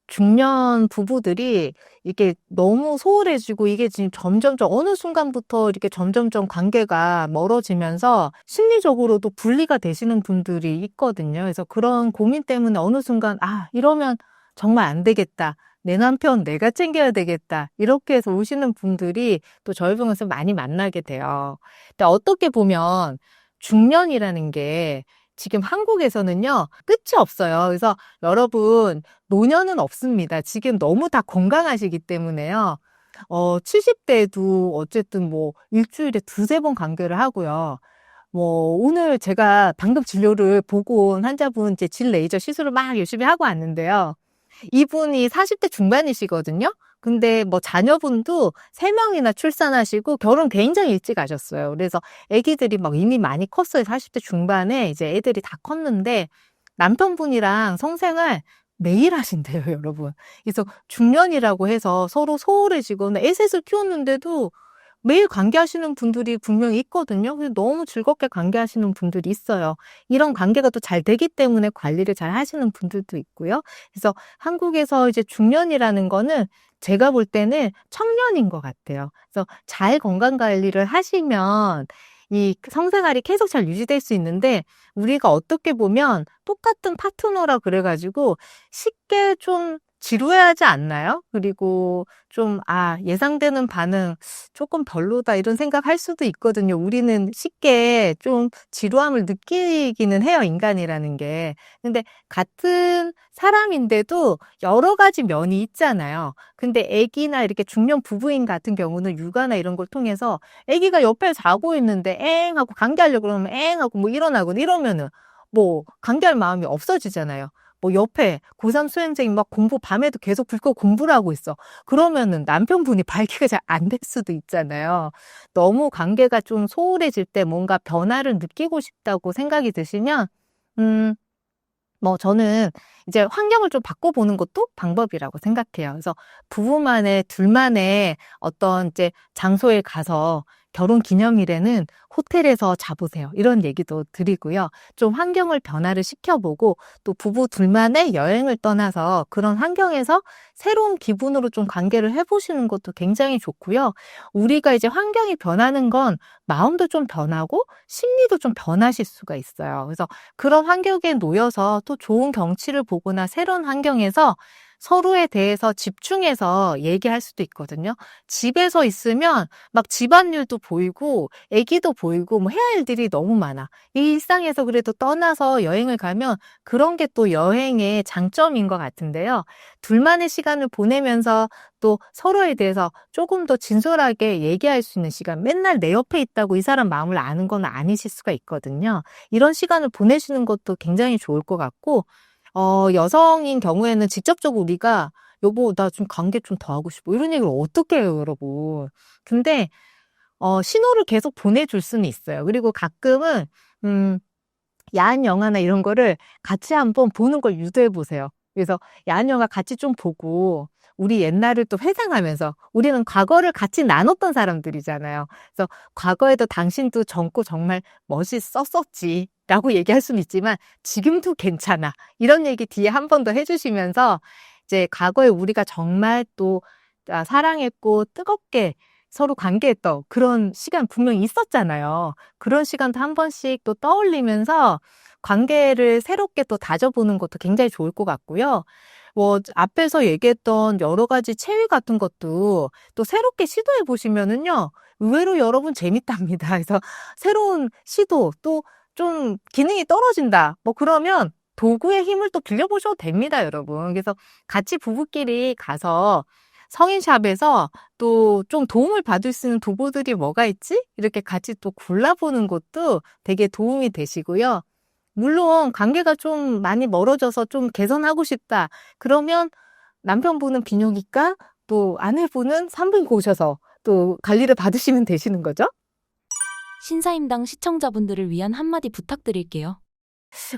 중년 부부들이 이게 너무 소홀해지고 이게 지금 점점점 어느 순간부터 이렇게 점점점 관계가 멀어지면서 심리적으로도 분리가 되시는 분들이 있거든요. 그래서 그런 고민 때문에 어느 순간, 이러면 정말 안 되겠다. 내 남편 내가 챙겨야 되겠다. 이렇게 해서 오시는 분들이 또 저희 병원에서 많이 만나게 돼요. 근데 어떻게 보면 중년이라는 게 지금 한국에서는요, 끝이 없어요. 그래서 여러분, 노년은 없습니다. 지금 너무 다 건강하시기 때문에요. 70대도 어쨌든 뭐 일주일에 두세 번 관계를 하고요. 오늘 제가 방금 진료를 보고 온 환자분 이제 질 레이저 시술을 막 열심히 하고 왔는데요. 이분이 40대 중반이시거든요. 근데 뭐 자녀분도 3명이나 출산하시고 결혼 굉장히 일찍 하셨어요. 그래서 아기들이 막 이미 많이 컸어요. 40대 중반에 이제 애들이 다 컸는데 남편분이랑 성생활 매일 하신대요, 여러분. 그래서 중년이라고 해서 서로 소홀해지거나 애셋을 키웠는데도 매일 관계하시는 분들이 분명히 있거든요. 그래서 너무 즐겁게 관계하시는 분들이 있어요. 이런 관계가 또 잘 되기 때문에 관리를 잘 하시는 분들도 있고요. 그래서 한국에서 이제 중년이라는 거는 제가 볼 때는 청년인 것 같아요. 그래서 잘 건강 관리를 하시면 이 성생활이 계속 잘 유지될 수 있는데 우리가 어떻게 보면 똑같은 파트너라 그래가지고 쉽게 좀 지루해하지 않나요? 그리고 좀, 예상되는 반응 조금 별로다 이런 생각할 수도 있거든요. 우리는 쉽게 좀 지루함을 느끼기는 해요, 인간이라는 게. 근데 같은 사람인데도 여러 가지 면이 있잖아요. 근데 아기나 이렇게 중년 부부인 같은 경우는 육아나 이런 걸 통해서 아기가 옆에 자고 있는데 엥 하고 관계하려고 그러면 엥 하고 뭐 일어나고 이러면은 뭐 관계할 마음이 없어지잖아요. 뭐 옆에 고3 수행생이 막 공부 밤에도 계속 불 끄고 공부를 하고 있어. 그러면은 남편분이 발기가 잘 안 될 수도 있잖아요. 너무 관계가 좀 소홀해질 때 뭔가 변화를 느끼고 싶다고 생각이 드시면, 저는 이제 환경을 좀 바꿔보는 것도 방법이라고 생각해요. 그래서 부부만의, 둘만의 어떤 이제 장소에 가서 결혼 기념일에는 호텔에서 자보세요. 이런 얘기도 드리고요. 좀 환경을 변화를 시켜보고 또 부부 둘만의 여행을 떠나서 그런 환경에서 새로운 기분으로 좀 관계를 해보시는 것도 굉장히 좋고요. 우리가 이제 환경이 변하는 건 마음도 좀 변하고 심리도 좀 변하실 수가 있어요. 그래서 그런 환경에 놓여서 또 좋은 경치를 보거나 새로운 환경에서 서로에 대해서 집중해서 얘기할 수도 있거든요. 집에서 있으면 막 집안일도 보이고 애기도 보이고 뭐 해야 할 일들이 너무 많아. 이 일상에서 그래도 떠나서 여행을 가면 그런 게 또 여행의 장점인 것 같은데요. 둘만의 시간을 보내면서 또 서로에 대해서 조금 더 진솔하게 얘기할 수 있는 시간. 맨날 내 옆에 있다고 이 사람 마음을 아는 건 아니실 수가 있거든요. 이런 시간을 보내시는 것도 굉장히 좋을 것 같고 여성인 경우에는 직접적으로 우리가 여보, 나 좀 관계 좀 더 하고 싶어. 이런 얘기를 어떻게 해요, 여러분. 근데, 신호를 계속 보내줄 수는 있어요. 그리고 가끔은, 야한 영화나 이런 거를 같이 한번 보는 걸 유도해 보세요. 그래서 야한 영화 같이 좀 보고, 우리 옛날을 또 회상하면서, 우리는 과거를 같이 나눴던 사람들이잖아요. 그래서 과거에도 당신도 젊고 정말 멋있었었지. 라고 얘기할 수는 있지만, 지금도 괜찮아. 이런 얘기 뒤에 한 번 더 해주시면서, 이제 과거에 우리가 정말 또 사랑했고 뜨겁게 서로 관계했던 그런 시간 분명히 있었잖아요. 그런 시간도 한 번씩 또 떠올리면서 관계를 새롭게 또 다져보는 것도 굉장히 좋을 것 같고요. 앞에서 얘기했던 여러 가지 체위 같은 것도 또 새롭게 시도해 보시면은요, 의외로 여러분 재밌답니다. 그래서 새로운 시도 또 좀 기능이 떨어진다. 그러면 도구의 힘을 또 빌려보셔도 됩니다, 여러분. 그래서 같이 부부끼리 가서 성인샵에서 또 좀 도움을 받을 수 있는 도구들이 뭐가 있지? 이렇게 같이 또 골라보는 것도 되게 도움이 되시고요. 물론 관계가 좀 많이 멀어져서 좀 개선하고 싶다. 그러면 남편분은 비뇨기과, 또 아내분은 산부인과 오셔서 또 관리를 받으시면 되시는 거죠. 신사임당 시청자분들을 위한 한마디 부탁드릴게요.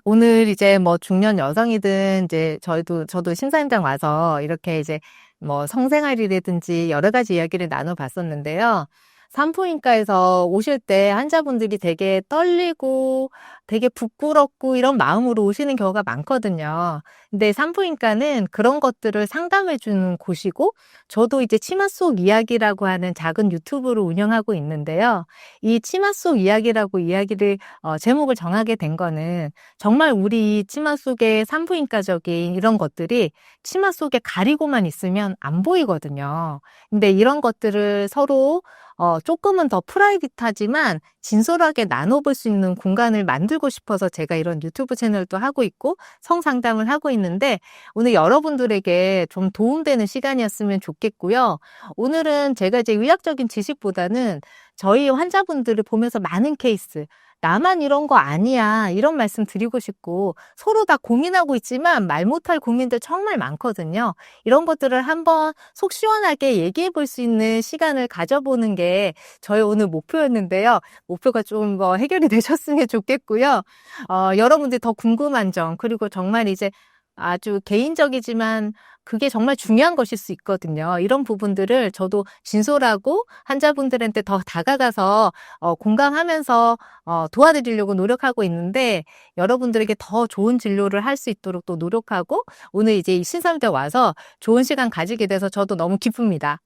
오늘 이제 뭐 중년 여성이든 이제 저도 신사임당 와서 이렇게 이제 뭐 성생활이라든지 여러 가지 이야기를 나눠봤었는데요. 산부인과에서 오실 때 환자분들이 되게 떨리고 되게 부끄럽고 이런 마음으로 오시는 경우가 많거든요. 근데 산부인과는 그런 것들을 상담해 주는 곳이고, 저도 이제 치마 속 이야기라고 하는 작은 유튜브를 운영하고 있는데요. 이 치마 속 이야기라고 제목을 정하게 된 거는 정말 우리 치마 속의 산부인과적인 이런 것들이 치마 속에 가리고만 있으면 안 보이거든요. 근데 이런 것들을 서로 조금은 더 프라이빗하지만 진솔하게 나눠볼 수 있는 공간을 만들고 싶어서 제가 이런 유튜브 채널도 하고 있고 성상담을 하고 있는데, 오늘 여러분들에게 좀 도움되는 시간이었으면 좋겠고요. 오늘은 제가 이제 의학적인 지식보다는 저희 환자분들을 보면서 많은 케이스, 나만 이런 거 아니야, 이런 말씀 드리고 싶고, 서로 다 고민하고 있지만 말 못할 고민들 정말 많거든요. 이런 것들을 한번 속 시원하게 얘기해 볼 수 있는 시간을 가져보는 게 저희 오늘 목표였는데요. 목표가 좀 해결이 되셨으면 좋겠고요. 여러분들 더 궁금한 점, 그리고 정말 이제 아주 개인적이지만 그게 정말 중요한 것일 수 있거든요. 이런 부분들을 저도 진솔하고 환자분들한테 더 다가가서 공감하면서 도와드리려고 노력하고 있는데, 여러분들에게 더 좋은 진료를 할 수 있도록 또 노력하고, 오늘 이제 이 신사임대 와서 좋은 시간 가지게 돼서 저도 너무 기쁩니다.